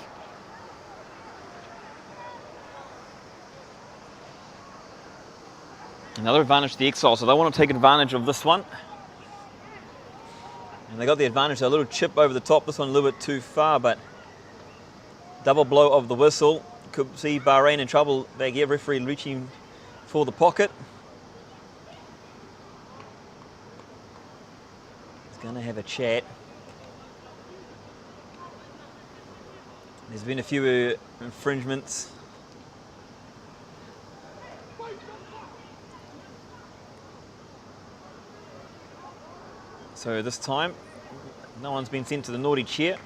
S1: Another advantage to the Exiles, so they want to take advantage of this one. And they got the advantage, a little chip over the top, this one a little bit too far, but double blow of the whistle. Could see Bahrain in trouble back here, referee reaching for the pocket. He's going to have a chat. There's been a few infringements. So this time, no one's been sent to the naughty chair.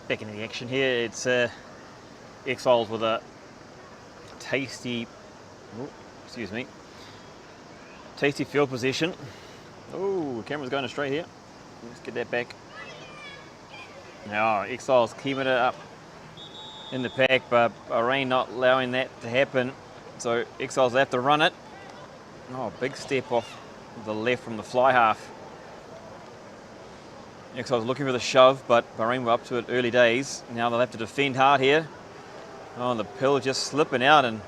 S1: Back into the action here. It's Exiles with a tasty, tasty field position. Oh, camera's going astray here. Let's get that back. Now Exiles keeping it up in the pack, but Bahrain not allowing that to happen. So Exiles have to run it. Oh, big step off the left from the fly half. Exiles looking for the shove, but Bahrain were up to it early days. Now they'll have to defend hard here. Oh, and the pill just slipping out, and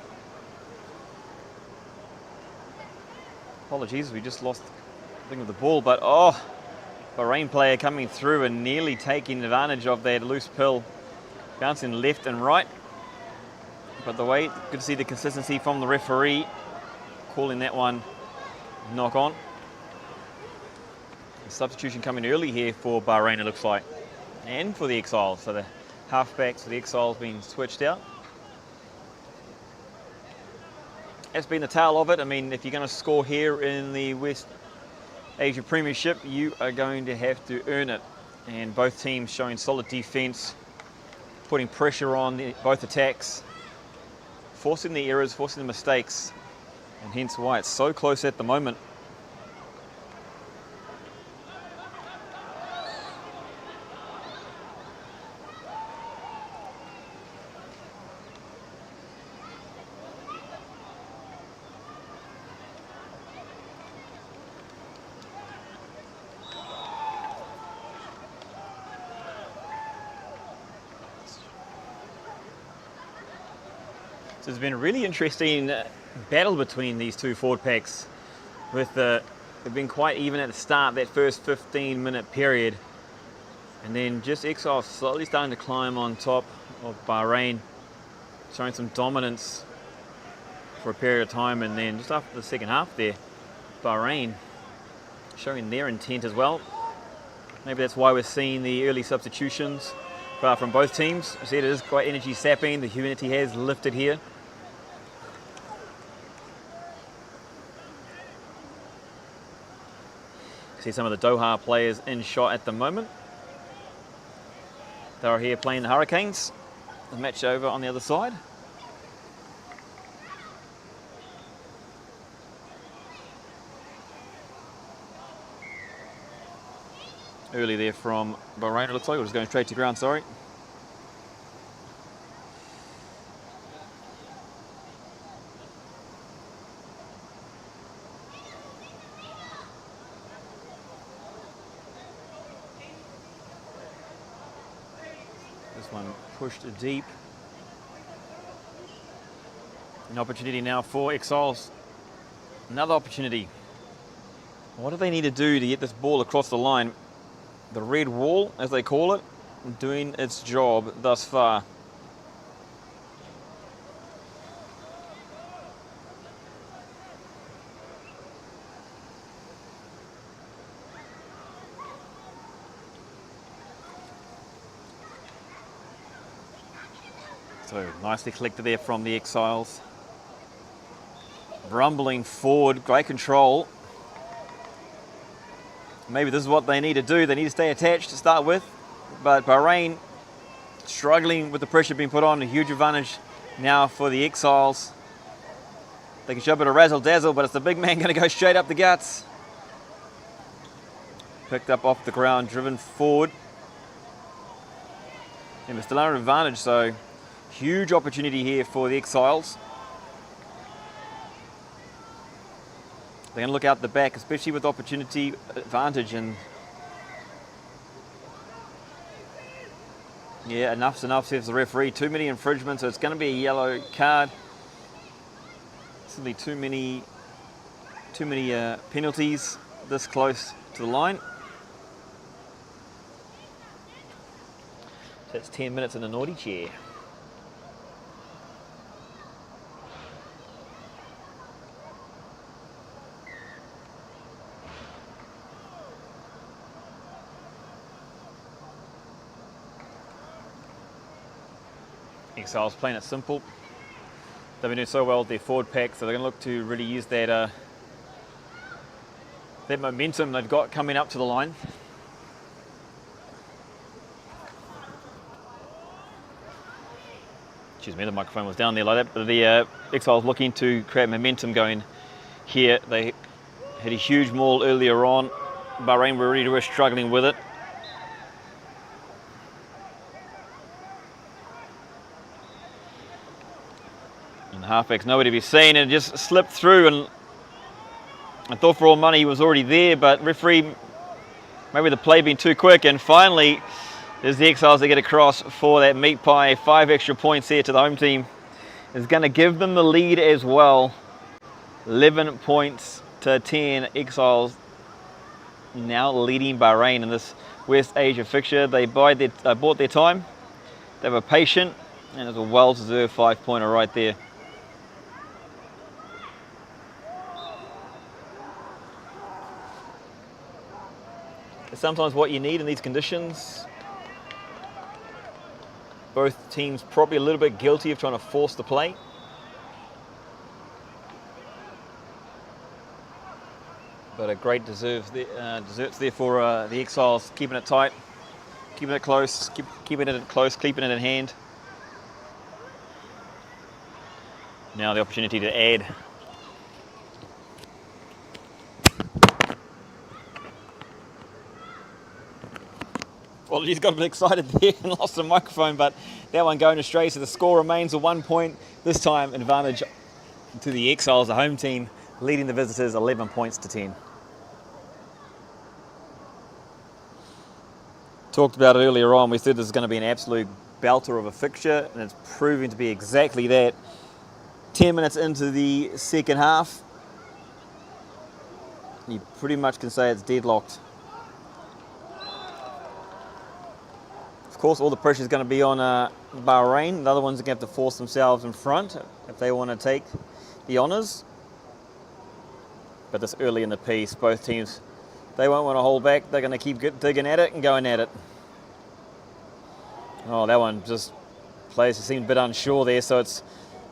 S1: apologies, we just lost the thing of the ball, but oh, Bahrain player coming through and nearly taking advantage of that loose pill, bouncing left and right. But the way, good to see the consistency from the referee, calling that one knock on. Substitution coming early here for Bahrain, it looks like, and for the Exiles. So the halfbacks for the Exiles being switched out. That's been the tale of it. I mean, if you're going to score here in the West Asia Premiership, you are going to have to earn it. And both teams showing solid defence, putting pressure on both attacks, forcing the errors, forcing the mistakes, and hence why it's so close at the moment. So it's been a really interesting battle between these two forward packs. They've been quite even at the start, that first 15-minute period. And then just Exiles slowly starting to climb on top of Bahrain, showing some dominance for a period of time. And then just after the second half there, Bahrain showing their intent as well. Maybe that's why we're seeing the early substitutions from both teams. You see, it is quite energy sapping. The humidity has lifted here. See some of the Doha players in shot at the moment. They're here playing the Hurricanes. The match over on the other side. Early there from Bahrain, it looks like. We're just going straight to ground, sorry. This one pushed deep. An opportunity now for Exiles. Another opportunity. What do they need to do to get this ball across the line? The red wall, as they call it, doing its job thus far. So nicely collected there from the Exiles. Rumbling forward, great control. Maybe this is what they need to do. They need to stay attached to start with. But Bahrain struggling with the pressure being put on. A huge advantage now for the Exiles. They can show a bit of razzle-dazzle, but it's the big man going to go straight up the guts. Picked up off the ground, driven forward. And we're still under advantage, so huge opportunity here for the Exiles. They're going to look out the back, especially with opportunity advantage. And yeah, enough's enough, says the referee. Too many infringements, so it's going to be a yellow card. Simply too many penalties this close to the line. So that's 10 minutes in the naughty chair. Exiles playing it simple. They've been doing so well with their forward pack, so they're going to look to really use that that momentum they've got coming up to the line. Excuse me, the microphone was down there like that. But the Exiles looking to create momentum going here. They had a huge maul earlier on. Bahrain were struggling with it. And the halfback's nowhere to be seen, and it just slipped through, and I thought for all money he was already there, but referee, maybe the play been too quick, and finally there's the Exiles that get across for that meat pie. 5 extra points here to the home team. Is going to give them the lead as well. 11 points to 10. Exiles now leading Bahrain in this West Asia fixture. They bought their time. They were patient, and it was a well-deserved 5-pointer right there. It's sometimes what you need in these conditions. Both teams probably a little bit guilty of trying to force the play. But a great desserts there for the Exiles, keeping it tight, keeping it close, keeping it in hand. Now the opportunity to add. Well, he's got a bit excited there and lost the microphone, but that one going astray, so the score remains a 1 point. This time, advantage to the Exiles, the home team, leading the visitors 11 points to 10. Talked about it earlier on. We said this is going to be an absolute belter of a fixture, and it's proving to be exactly that. 10 minutes into the second half, you pretty much can say it's deadlocked. Of course, all the pressure is going to be on Bahrain. The other ones are going to have to force themselves in front if they want to take the honours. But this early in the piece, both teams, they won't want to hold back. They're going to keep digging at it and going at it. Oh, that one just players seem a bit unsure there, so it's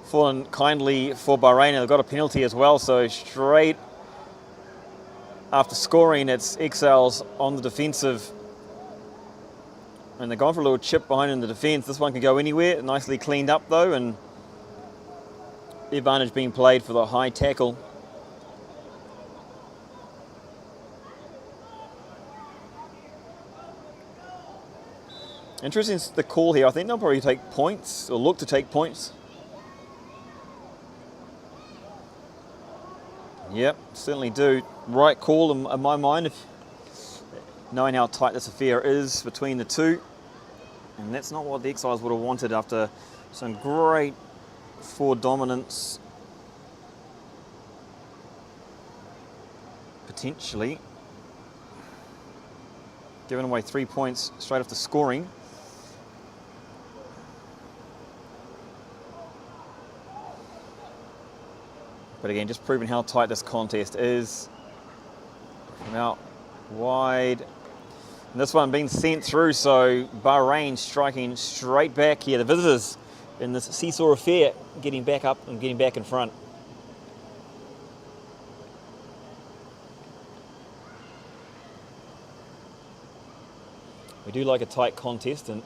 S1: fallen kindly for Bahrain, and they've got a penalty as well. So straight after scoring, it's Exiles on the defensive. And they're going for a little chip behind in the defence. This one can go anywhere. Nicely cleaned up though, and the advantage being played for the high tackle. Interesting the call here. I think they'll probably take points, or look to take points. Yep, certainly do. Right call in my mind, if knowing how tight this affair is between the two. And that's not what the Exiles would have wanted after some great forward dominance. Potentially. Giving away 3 points straight after scoring. But again, just proving how tight this contest is. From out wide. And this one being sent through, so Bahrain striking straight back here. The visitors in this seesaw affair getting back up and getting back in front. We do like a tight contest, and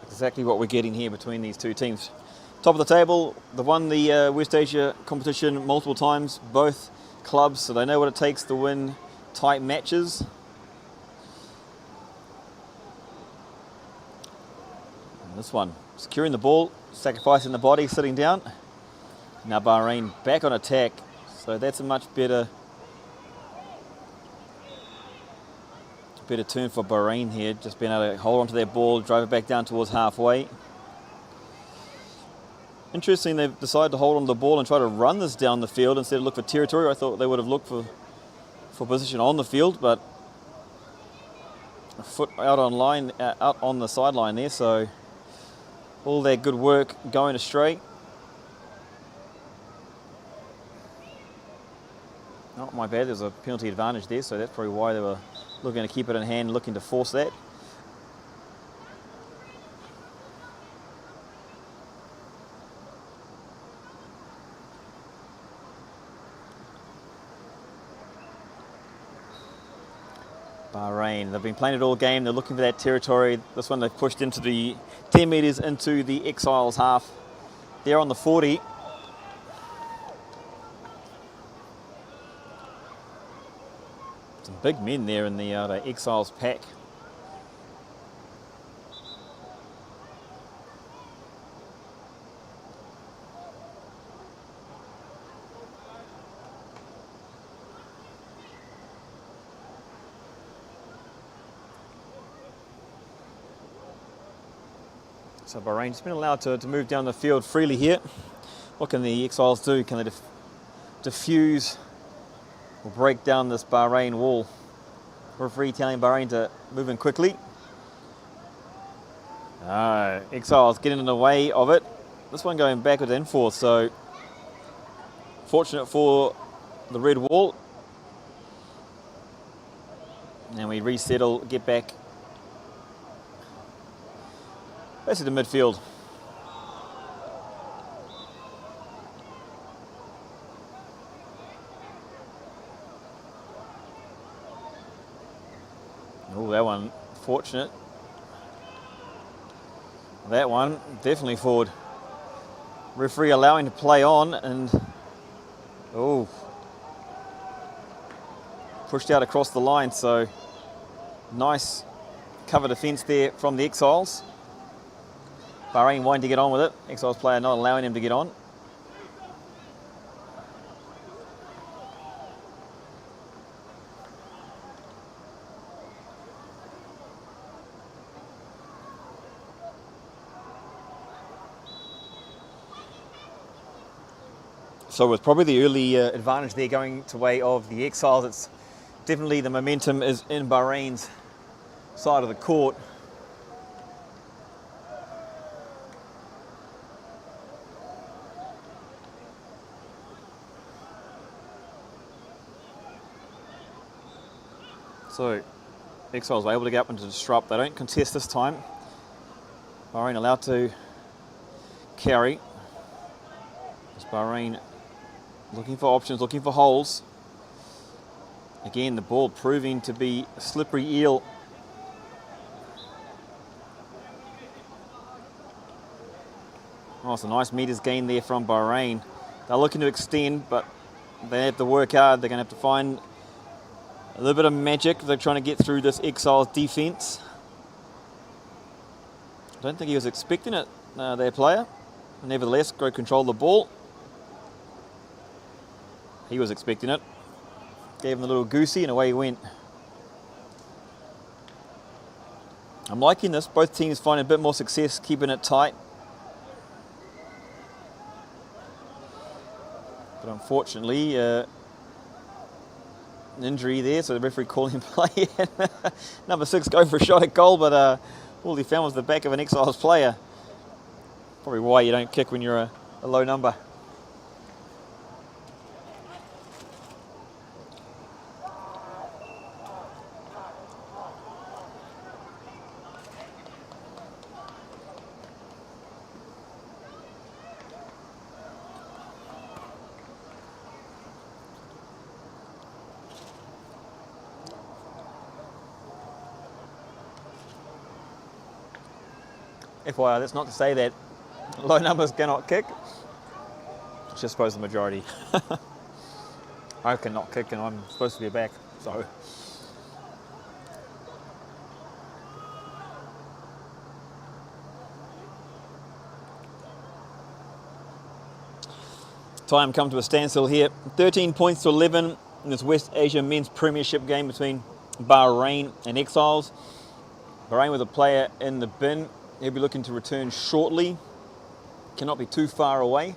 S1: exactly what we're getting here between these two teams. Top of the table, they've won the West Asia competition multiple times, both clubs, so they know what it takes to win tight matches. And this one, securing the ball, sacrificing the body, sitting down. Now Bahrain back on attack, so that's a much better turn for Bahrain here, just being able to hold onto their ball, drive it back down towards halfway. Interesting, they've decided to hold on to the ball and try to run this down the field instead of look for territory. I thought they would have looked for position on the field, but a foot out on the sideline there, so all their good work going astray. Oh, my bad, there's a penalty advantage there, so that's probably why they were looking to keep it in hand, looking to force that. Bahrain, they've been playing it all game. They're looking for that territory. This one they've pushed into the 10 metres into the Exiles half. They're on the 40. Some big men there in the Exiles pack. So Bahrain's been allowed to move down the field freely here. What can the Exiles do? Can they diffuse or break down this Bahrain wall? Referee telling Bahrain to move in quickly. Exiles getting in the way of it. This one going backwards and forth, so fortunate for the red wall. And we resettle, get back basically to midfield. Oh, that one fortunate. That one definitely forward. Referee allowing to play on and pushed out across the line, so nice cover defence there from the Exiles. Bahrain wanting to get on with it. Exiles player not allowing him to get on. So with probably the early advantage there going to way of the Exiles, it's definitely the momentum is in Bahrain's side of the court. So Exiles were able to get up and to disrupt. They don't contest this time. Bahrain allowed to carry. It's Bahrain looking for options, looking for holes. Again, the ball proving to be a slippery eel. Oh, it's a nice metres gain there from Bahrain. They're looking to extend, but they have to work hard. They're going to have to find a little bit of magic. They're trying to get through this Exiles defence. I don't think he was expecting it, their player. Nevertheless, go control the ball. He was expecting it. Gave him a little goosey and away he went. I'm liking this. Both teams finding a bit more success keeping it tight. But unfortunately, an injury there, so the referee calling him play. Number 6 going for a shot at goal, but all he found was the back of an Exiles player. Probably why you don't kick when you're a low number. FYI, that's not to say that low numbers cannot kick. It's just suppose the majority. I cannot kick and I'm supposed to be a back, so. Time come to a standstill here. 13 points to 11 in this West Asia Men's Premiership game between Bahrain and Exiles. Bahrain with a player in the bin. He'll be looking to return shortly. Cannot be too far away.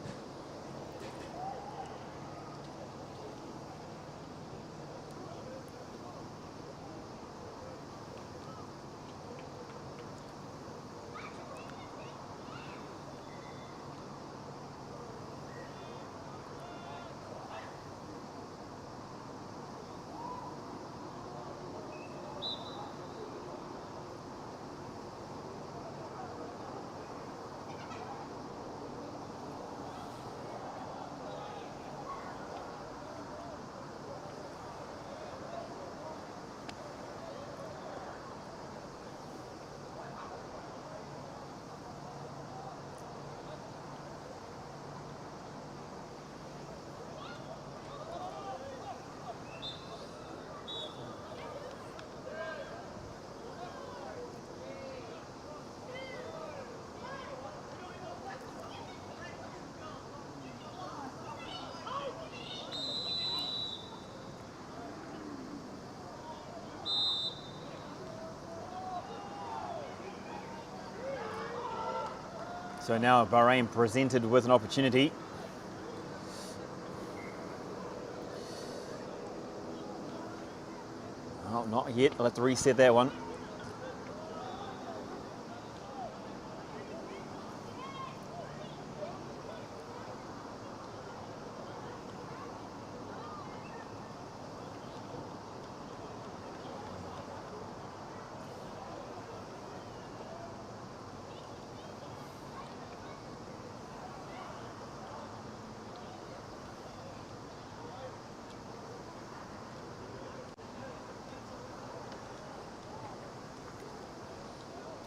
S1: So now Bahrain presented with an opportunity. Oh, not yet. I'll have to reset that one.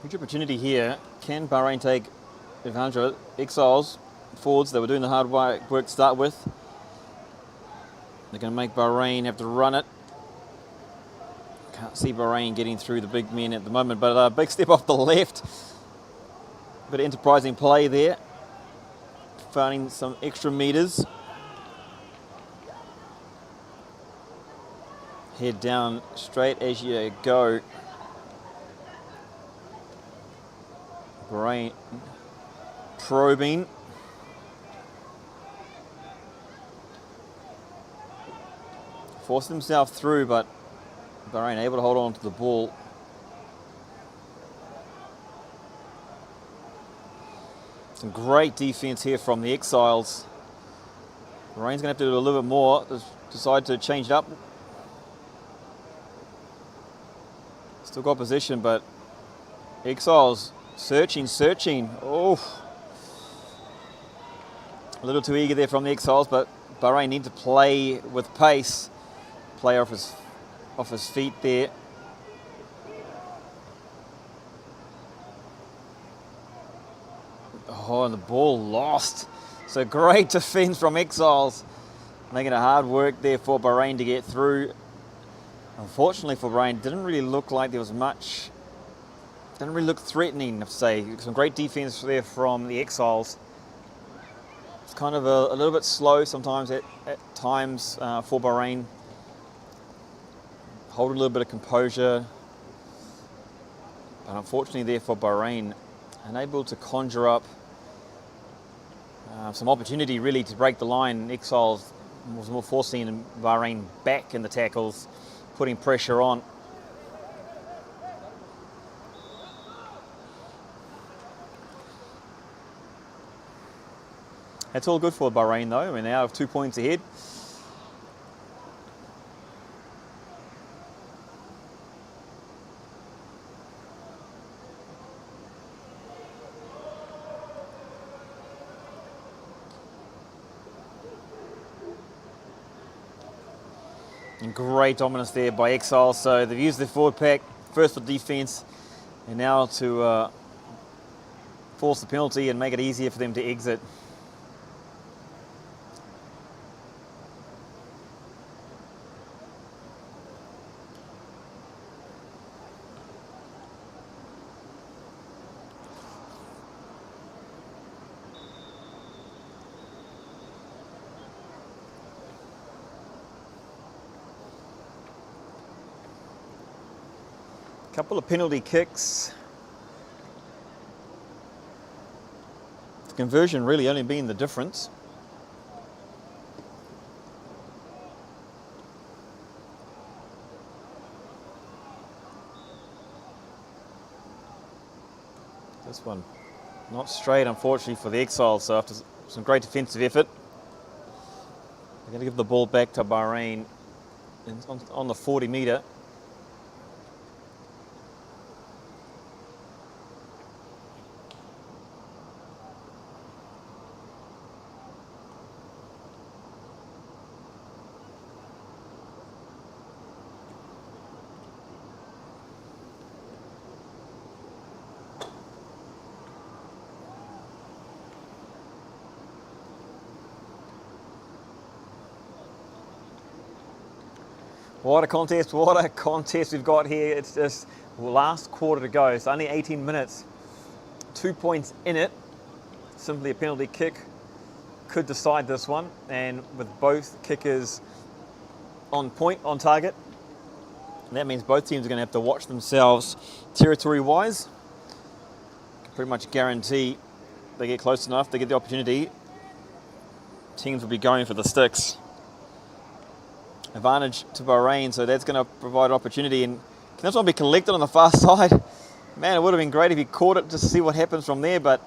S1: Huge opportunity here. Can Bahrain take advantage of it? Exiles, forwards, they were doing the hard work to start with. They're going to make Bahrain have to run it. Can't see Bahrain getting through the big men at the moment, but a big step off the left. Bit of enterprising play there. Finding some extra meters. Head down straight as you go. Bahrain probing. Forced himself through, but Bahrain able to hold on to the ball. Some great defense here from the Exiles. Bahrain's going to have to do a little bit more. Decide to change it up. Still got position, but Exiles searching. Oh, a little too eager there from the Exiles, but Bahrain need to play with pace. Play off his feet there. Oh, and the ball lost. So great defense from Exiles. Making it hard work there for Bahrain to get through. Unfortunately for Bahrain, didn't really look like there was much. Didn't really look threatening, I have to say. Some great defense there from the Exiles. It's kind of a little bit slow sometimes at times for Bahrain. Hold a little bit of composure. But unfortunately there for Bahrain, unable to conjure up some opportunity really to break the line. Exiles was more forcing Bahrain back in the tackles, putting pressure on. That's all good for Bahrain though. I mean, they are 2 points ahead. And great dominance there by Exiles. So they've used their forward pack, first for defense, and now to force the penalty and make it easier for them to exit. Couple of penalty kicks. The conversion really only being the difference. This one not straight, unfortunately, for the Exiles. So after some great defensive effort, they're going to give the ball back to Bahrain on the 40 metre. What a contest we've got here. It's just last quarter to go. It's only 18 minutes. 2 points in it. Simply a penalty kick could decide this one. And with both kickers on point, on target, that means both teams are going to have to watch themselves territory-wise. Pretty much guarantee they get close enough, they get the opportunity, teams will be going for the sticks. Advantage to Bahrain, so that's going to provide opportunity. And can this one be collected on the far side? Man, it would have been great if he caught it just to see what happens from there, but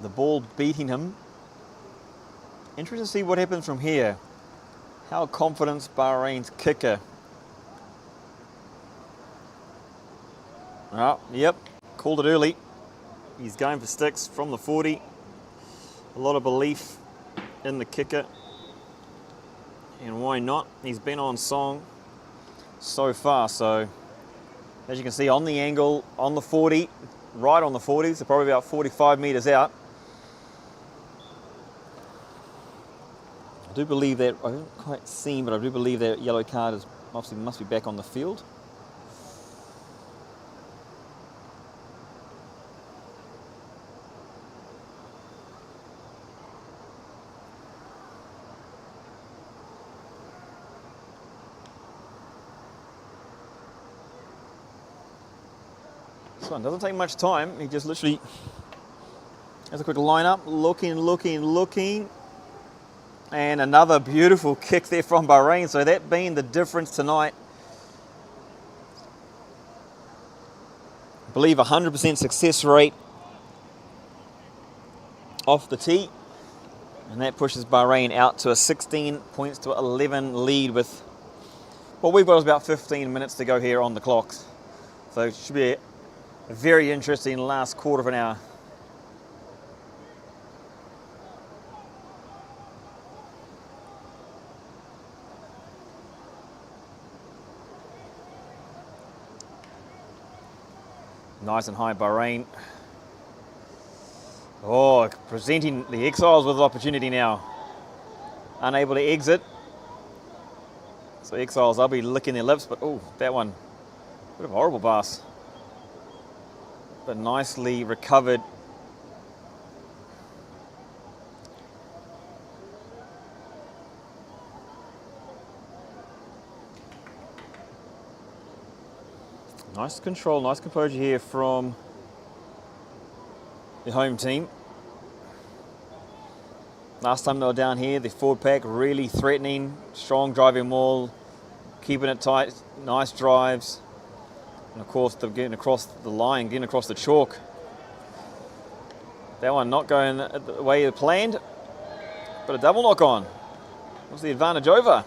S1: the ball beating him. Interesting to see what happens from here. How confident Bahrain's kicker. Oh, yep, called it early. He's going for sticks from the 40. A lot of belief in the kicker. And why not? He's been on song so far. So as you can see on the angle, on the 40, right on the 40, so probably about 45 meters out. I do believe that, I haven't quite seen, but I do believe that yellow card is obviously must be back on the field. This one doesn't take much time. He just literally has a quick line up, looking. And another beautiful kick there from Bahrain. So that being the difference tonight. I believe 100% success rate off the tee. And that pushes Bahrain out to a 16 points to 11 lead with what we've got is about 15 minutes to go here on the clocks. So it should be a very interesting last quarter of an hour. Nice and high, Bahrain. Oh, presenting the Exiles with opportunity now. Unable to exit. So Exiles, they'll be licking their lips, but oh, that one, bit of a horrible pass. But nicely recovered. Nice control, nice composure here from the home team. Last time they were down here, the forward pack really threatening, strong driving maul, keeping it tight, nice drives. And of course, they're getting across the line, getting across the chalk. That one not going the way they planned, but a double knock on. What's the advantage over?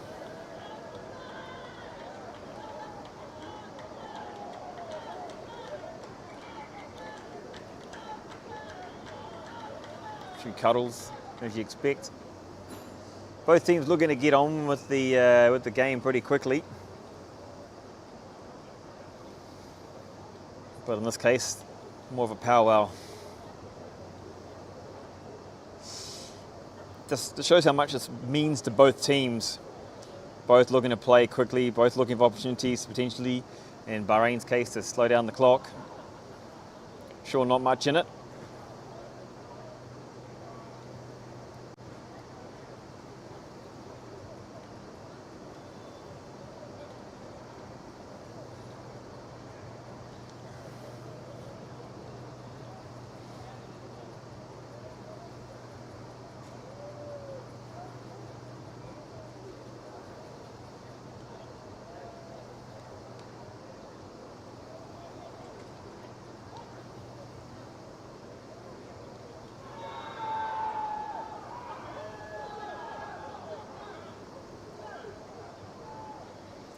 S1: Few cuddles, as you expect. Both teams looking to get on with the game pretty quickly. But in this case, more of a powwow. This shows how much this means to both teams. Both looking to play quickly, both looking for opportunities potentially, in Bahrain's case, to slow down the clock. Sure, not much in it.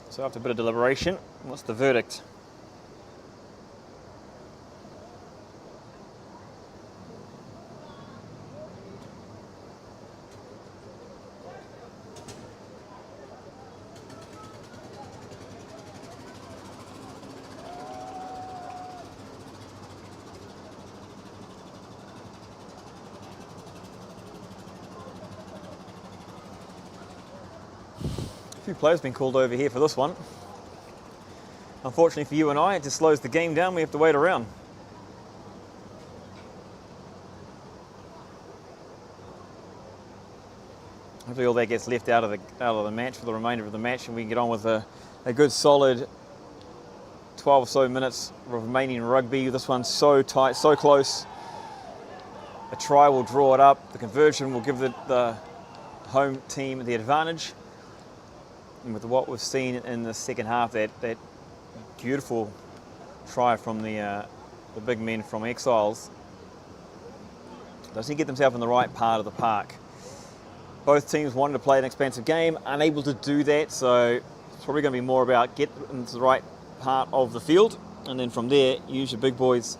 S1: So after a bit of deliberation, what's the verdict? A few players been called over here for this one. Unfortunately for you and I, it just slows the game down. We have to wait around. Hopefully all that gets left out of the match for the remainder of the match, and we can get on with a good solid 12 or so minutes of remaining rugby. This one's so tight, so close. A try will draw it up. The conversion will give the home team the advantage. And with what we've seen in the second half, that beautiful try from the big men from Exiles, doesn't get themselves in the right part of the park. Both teams wanted to play an expansive game, unable to do that, so it's probably going to be more about get into the right part of the field, and then from there, use your big boys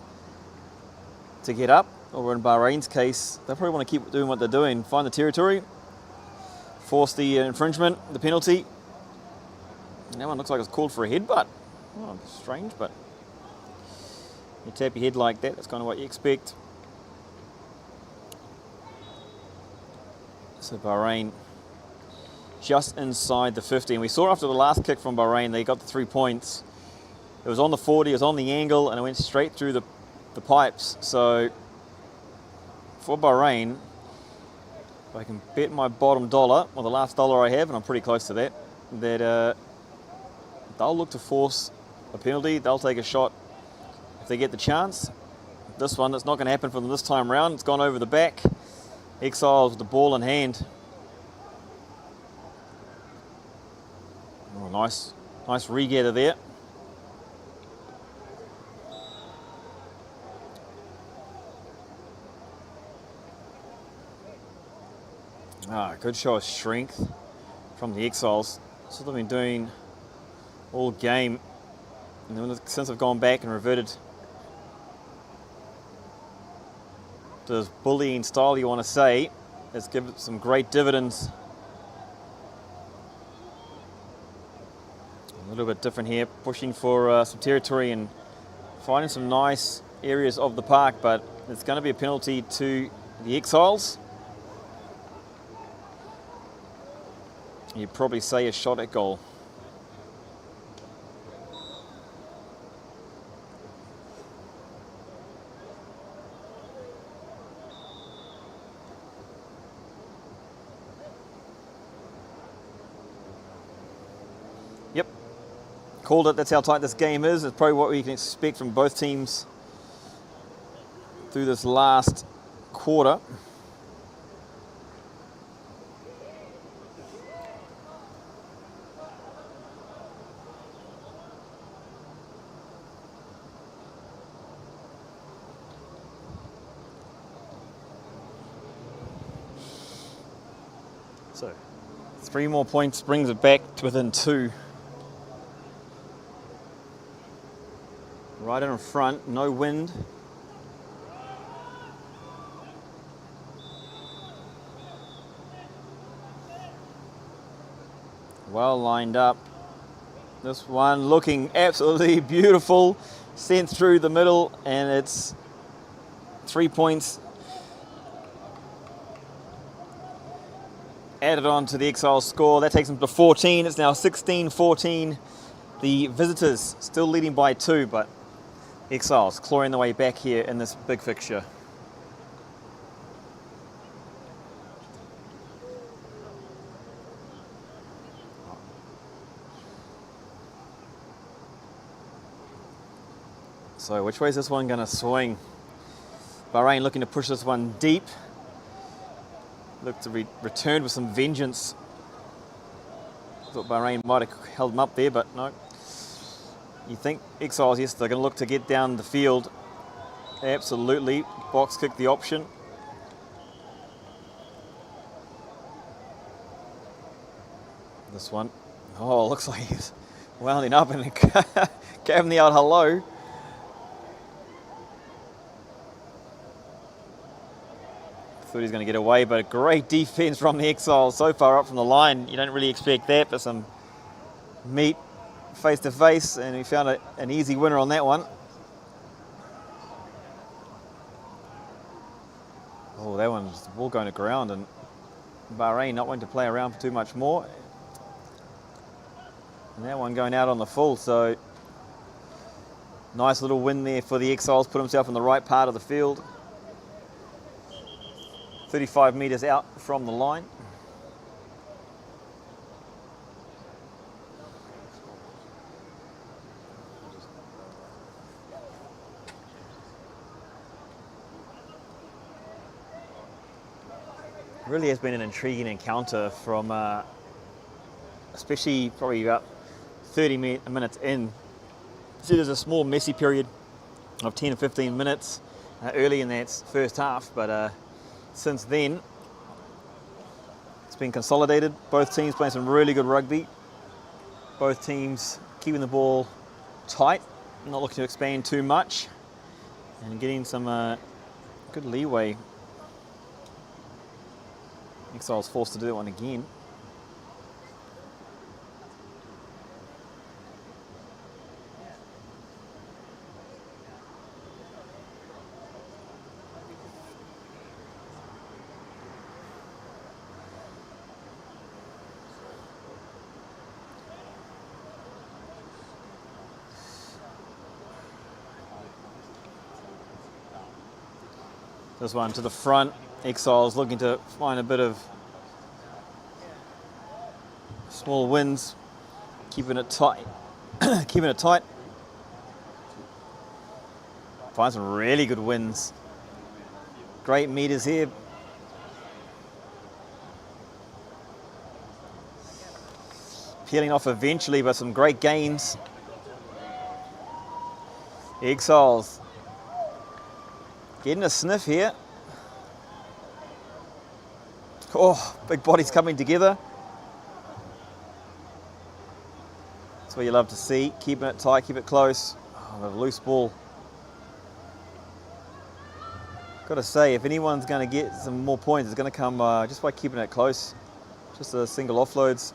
S1: to get up. Or in Bahrain's case, they probably want to keep doing what they're doing, find the territory, force the infringement, the penalty. And that one looks like it's called for a headbutt. Oh, strange, but you tap your head like that, that's kind of what you expect. So Bahrain just inside the 50. And we saw after the last kick from Bahrain, they got the 3 points. It was on the 40, it was on the angle, and it went straight through the pipes. So for Bahrain, if I can bet my bottom dollar, or the last dollar I have, and I'm pretty close to that, that they'll look to force a penalty. They'll take a shot if they get the chance. This one, that's not going to happen for them this time round. It's gone over the back. Exiles with the ball in hand. Oh, nice regather there. Good show of strength from the Exiles. That's what they've been doing all game. And then since I've gone back and reverted to this bullying style, you want to say, it's given some great dividends. A little bit different here, pushing for some territory and finding some nice areas of the park, but it's going to be a penalty to the Exiles. You'd probably say a shot at goal. Yep, called it. That's how tight this game is. It's probably what we can expect from both teams through this last quarter. So 3 more points brings it back to within 2. Right in front, no wind. Well lined up. This one looking absolutely beautiful. Sent through the middle, and it's 3 points added on to the Exiles score. That takes them to 14. It's now 16-14. The visitors still leading by 2, but Exiles clawing the way back here in this big fixture. So which way is this one going to swing? Bahrain looking to push this one deep. Look to return with some vengeance. Thought Bahrain might have held them up there, but no. You think Exiles, yes, they're going to look to get down the field. Absolutely. Box kick the option. This one. Oh, looks like he's wounding up and gave him the old hello. Thought he was going to get away, but a great defense from the Exiles. So far up from the line, you don't really expect that, but some meat face to face, and he found an easy winner on that one. Oh, that one's the ball going to ground, and Bahrain not wanting to play around for too much more. And that one going out on the full, so nice little win there for the Exiles, put himself in the right part of the field. 35 metres out from the line. Really has been an intriguing encounter from, especially probably about 30 minutes in. See, there's a small messy period of 10 or 15 minutes early in that first half, but since then, it's been consolidated. Both teams playing some really good rugby. Both teams keeping the ball tight, not looking to expand too much, and getting some good leeway. Exiles forced to do that one again. This one to the front. Exiles looking to find a bit of small wins, keeping it tight. Keeping it tight. Find some really good wins. Great meters here. Peeling off eventually, but some great gains. Exiles getting a sniff here. Oh, big bodies coming together. That's what you love to see. Keeping it tight, keep it close. Oh, the loose ball. Got to say, if anyone's going to get some more points, it's going to come just by keeping it close. Just the single offloads.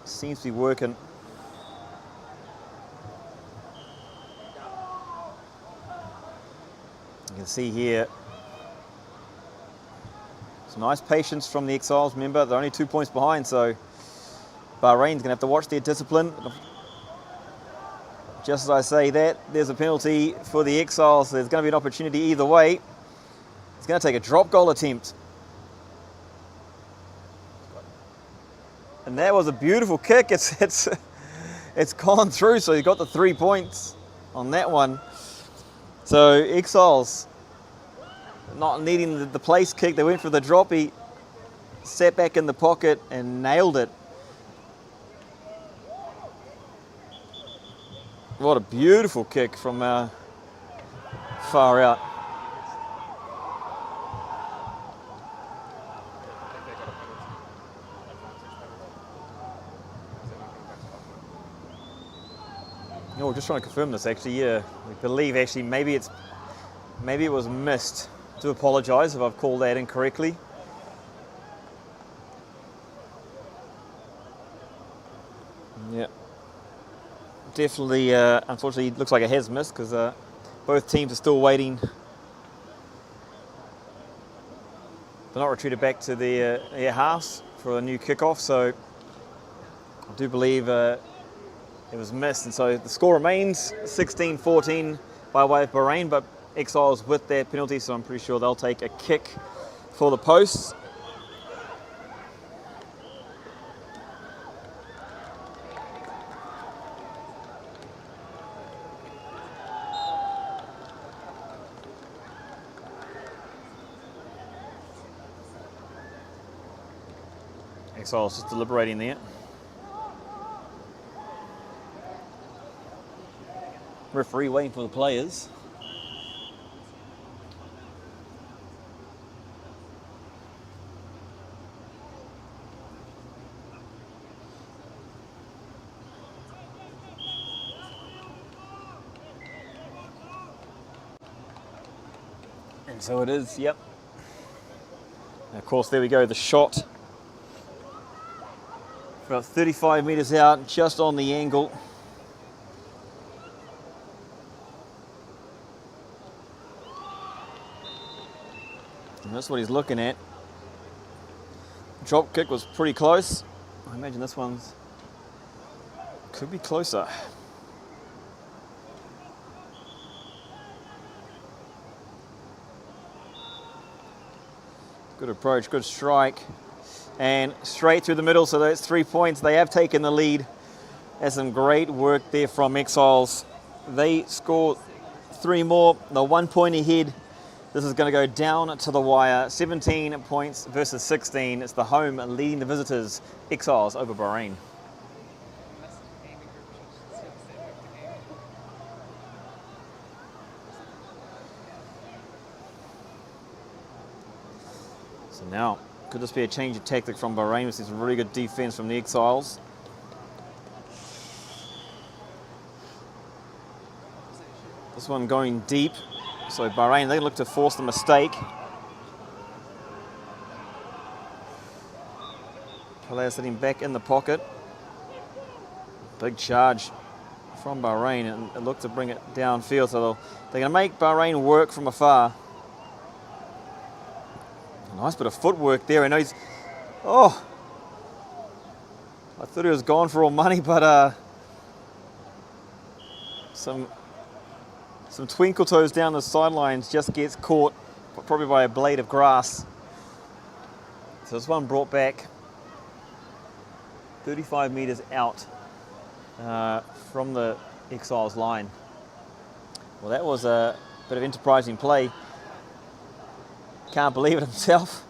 S1: Seems to be working. You can see here some nice patience from the Exiles. Remember, they're only 2 points behind, so Bahrain's going to have to watch their discipline. Just as I say that, there's a penalty for the Exiles. There's going to be an opportunity either way. It's going to take a drop goal attempt. And that was a beautiful kick. It's gone through, so you got the 3 points on that one. So Exiles not needing the place kick, they went for the drop. He sat back in the pocket and nailed it. What a beautiful kick from far out. Oh, we're just trying to confirm this actually, yeah. We believe actually maybe it was missed. I do apologise if I've called that incorrectly. Yeah. Definitely, unfortunately, it looks like it has missed because both teams are still waiting. They're not retreated back to their house for a new kickoff, so I do believe it was missed, and so the score remains 16-14 by way of Bahrain, but Exiles with their penalty, so I'm pretty sure they'll take a kick for the posts. Exiles just deliberating there. Referee waiting for the players. And so it is, yep. And of course, there we go, the shot. About 35 metres out, just on the angle. And that's what he's looking at. Drop kick was pretty close. I imagine this one's could be closer. Good approach, good strike. And straight through the middle, so that's 3 points. They have taken the lead. There's some great work there from Exiles. They scored 3 more. They're 1 point ahead This is going to go down to the wire. 17 points versus 16. It's the home leading the visitors. Exiles over Bahrain. So now, could this be a change of tactic from Bahrain? This is really good defense from the Exiles. This one going deep. So Bahrain, they look to force the mistake. Player sitting back in the pocket. Big charge from Bahrain, and it looked to bring it downfield. So they're going to make Bahrain work from afar. A nice bit of footwork there. I know he's, oh, I thought he was gone for all money, but some twinkle toes down the sidelines, just gets caught probably by a blade of grass. So this one brought back 35 meters out from the Exiles line. Well, that was a bit of enterprising play. Can't believe it himself.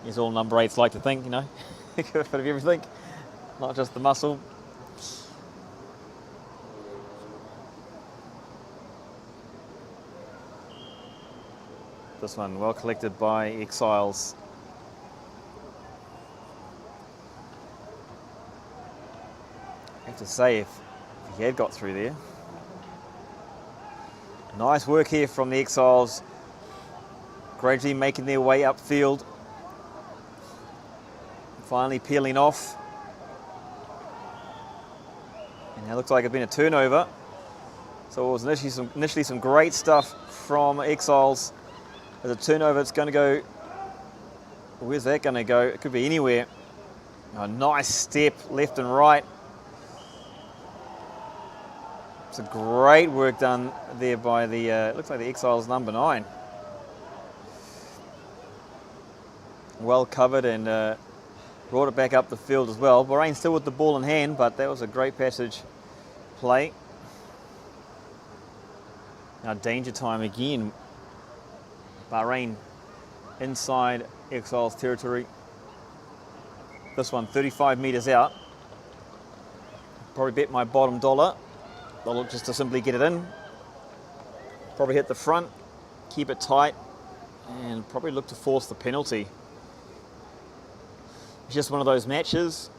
S1: As all number 8s like to think, you know, a bit of everything, not just the muscle. This one well collected by Exiles. I have to say, if he had got through there. Nice work here from the Exiles, gradually making their way upfield. Finally peeling off. And it looks like it's been a turnover. So it was initially some great stuff from Exiles. As a turnover, it's going to go, where's that going to go? It could be anywhere. A nice step left and right. It's a great work done there by the, looks like the Exiles number 9. Well covered and brought it back up the field as well. Bahrain still with the ball in hand, but that was a great passage play. Now danger time again. Bahrain inside Exiles territory. This one 35 meters out. Probably bet my bottom dollar. They'll look just to simply get it in. Probably hit the front, keep it tight, and probably look to force the penalty. It's just one of those matches.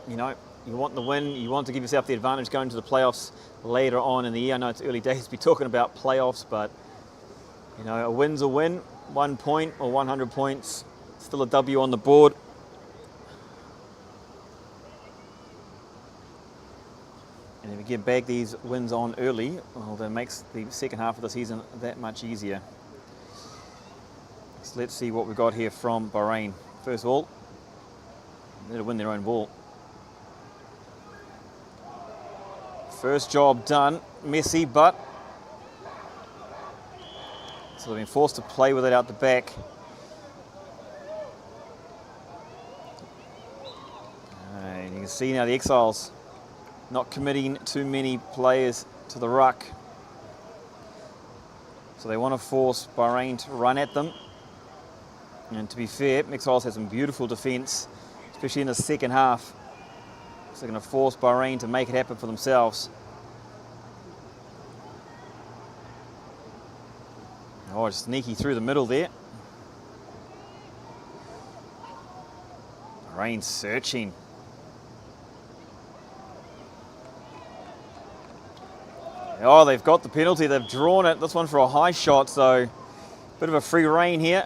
S1: You know, you want the win, you want to give yourself the advantage going to the playoffs later on in the year. I know it's early days to be talking about playoffs, but you know, a win's a win. 1 point or 100 points, still a W on the board. And if you get back these wins on early, well, that makes the second half of the season that much easier. So let's see what we've got here from Bahrain. First of all, they'll win their own ball. First job done, messy, but so they've been forced to play with it out the back. And you can see now the Exiles not committing too many players to the ruck. So they want to force Bahrain to run at them. And to be fair, Exiles has some beautiful defence, especially in the second half. So they're going to force Bahrain to make it happen for themselves. Oh, sneaky through the middle there. Bahrain searching. Oh, they've got the penalty. They've drawn it. This one for a high shot, so bit of a free rein here.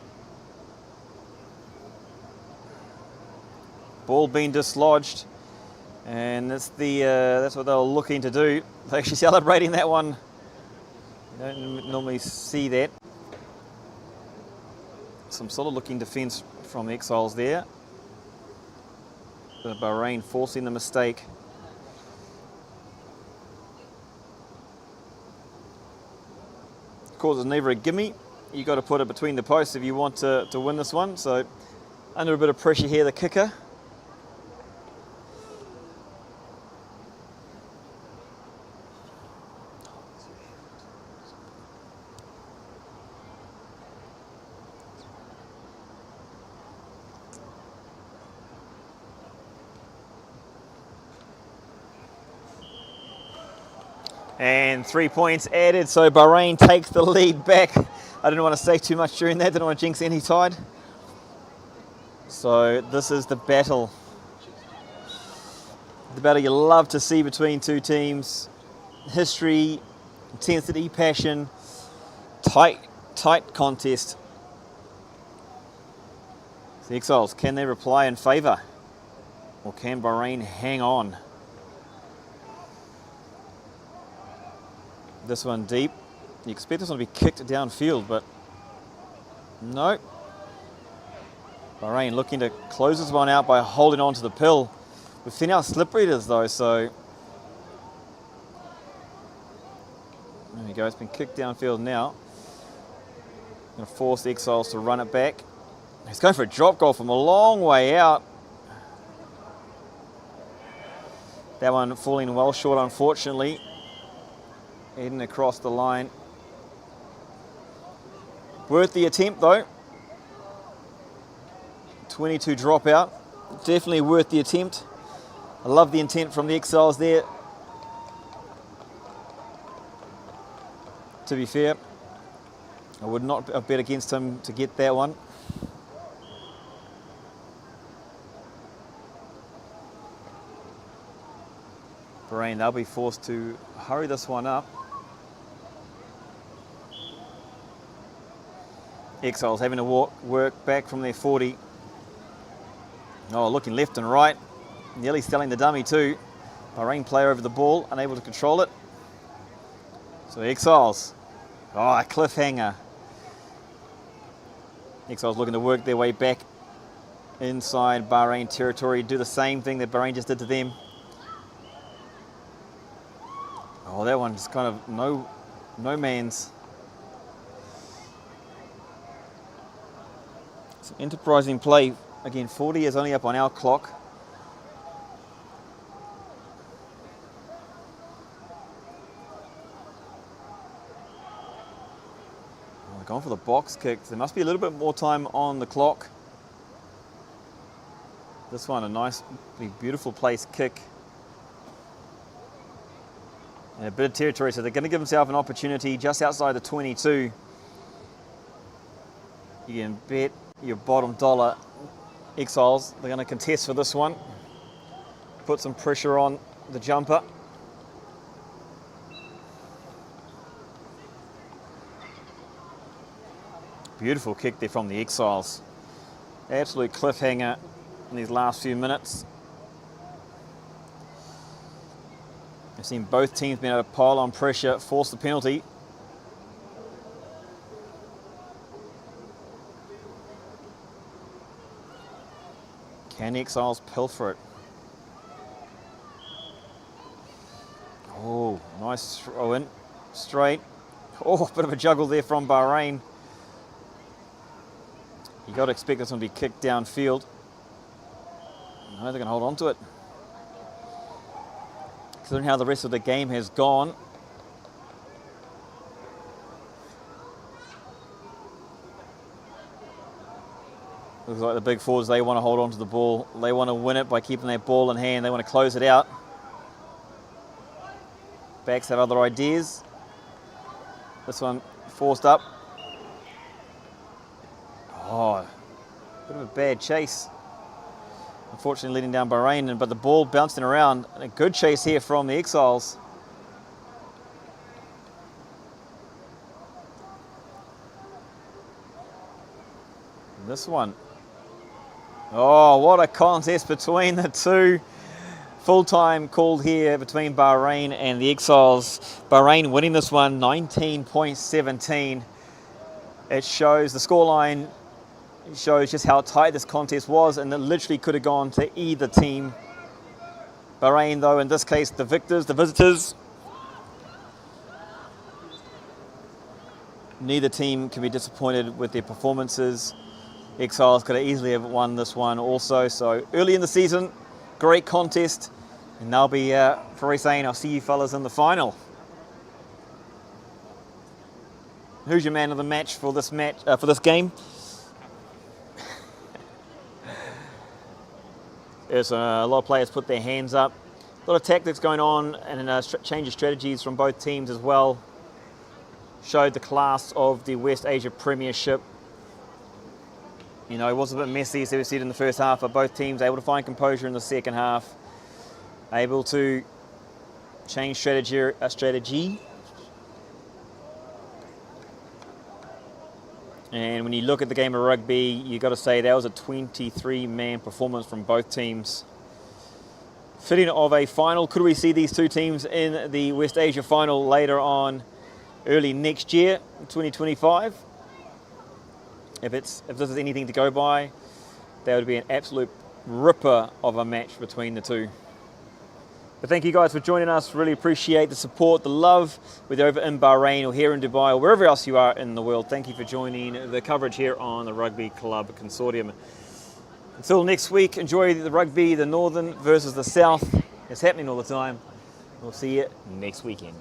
S1: Ball being dislodged, and that's what they were looking to do. They're actually celebrating that one. You don't normally see that. Some solid looking defence from the Exiles there. The Bahrain forcing the mistake. Of course, it's never a gimme. You've got to put it between the posts if you want to win this one. So under a bit of pressure here, the kicker. And 3 points added, so Bahrain takes the lead back. I didn't want to say too much during that, didn't want to jinx any tide. So this is the battle. The battle you love to see between two teams. History, intensity, passion, tight contest. The Exiles, can they reply in favour? Or can Bahrain hang on? This one deep. You expect this one to be kicked downfield, but no. Bahrain looking to close this one out by holding on to the pill. We've seen how slippery it is though, so there we go, it's been kicked downfield now. Going to force the Exiles to run it back. He's going for a drop goal from a long way out. That one falling well short, unfortunately. Heading across the line. Worth the attempt though. 22 dropout. Definitely worth the attempt. I love the intent from the Exiles there. To be fair, I would not have bet against him to get that one. Bahrain, they'll be forced to hurry this one up. Exiles having to work back from their 40. Oh, looking left and right. Nearly selling the dummy too. Bahrain player over the ball, unable to control it. So Exiles. Oh, a cliffhanger. Exiles looking to work their way back inside Bahrain territory. Do the same thing that Bahrain just did to them. Oh, that one's kind of no man's. Some enterprising play. Again, 40 is only up on our clock. Oh, they're going for the box kick. There must be a little bit more time on the clock. This one, a nice, beautiful place kick. And a bit of territory, so they're going to give themselves an opportunity just outside the 22. You can bet your bottom dollar Exiles, they're going to contest for this one. Put some pressure on the jumper. Beautiful kick there from the Exiles. Absolute cliffhanger in these last few minutes. I've seen both teams being able to pile on pressure, force the penalty. Can the Exiles pilfer it? Oh, nice throw in, straight. Oh, a bit of a juggle there from Bahrain. You got to expect this one to be kicked downfield. No, they're going to hold on to it. Considering how the rest of the game has gone. Looks like the big forwards, they want to hold on to the ball. They want to win it by keeping their ball in hand. They want to close it out. Backs have other ideas. This one forced up. Oh, bit of a bad chase. Unfortunately leading down Bahrain, but the ball bouncing around. And a good chase here from the Exiles. And this one. Oh, what a contest between the two. Full time called here between Bahrain and the Exiles. Bahrain winning this one 19.17. It shows the scoreline. It shows just how tight this contest was, and it literally could have gone to either team. Bahrain, though, in this case, the victors, the visitors. Neither team can be disappointed with their performances. Exiles could have easily have won this one also. So early in the season, great contest, and they'll be probably saying, "I'll see you fellas in the final." Who's your man of the match for this game? There's a lot of players put their hands up. A lot of tactics going on and change of strategies from both teams as well. Showed the class of the West Asia Premiership. You know, it was a bit messy, as we said in the first half, but both teams able to find composure in the second half, able to change strategy. And when you look at the game of rugby, you got to say that was a 23-man performance from both teams. Fitting of a final. Could we see these two teams in the West Asia final later on early next year, 2025? If this is anything to go by, that would be an absolute ripper of a match between the two. But thank you guys for joining us. Really appreciate the support, the love, whether over in Bahrain or here in Dubai or wherever else you are in the world. Thank you for joining the coverage here on the Rugby Club Consortium. Until next week, enjoy the rugby, the Northern versus the South. It's happening all the time. We'll see you next weekend.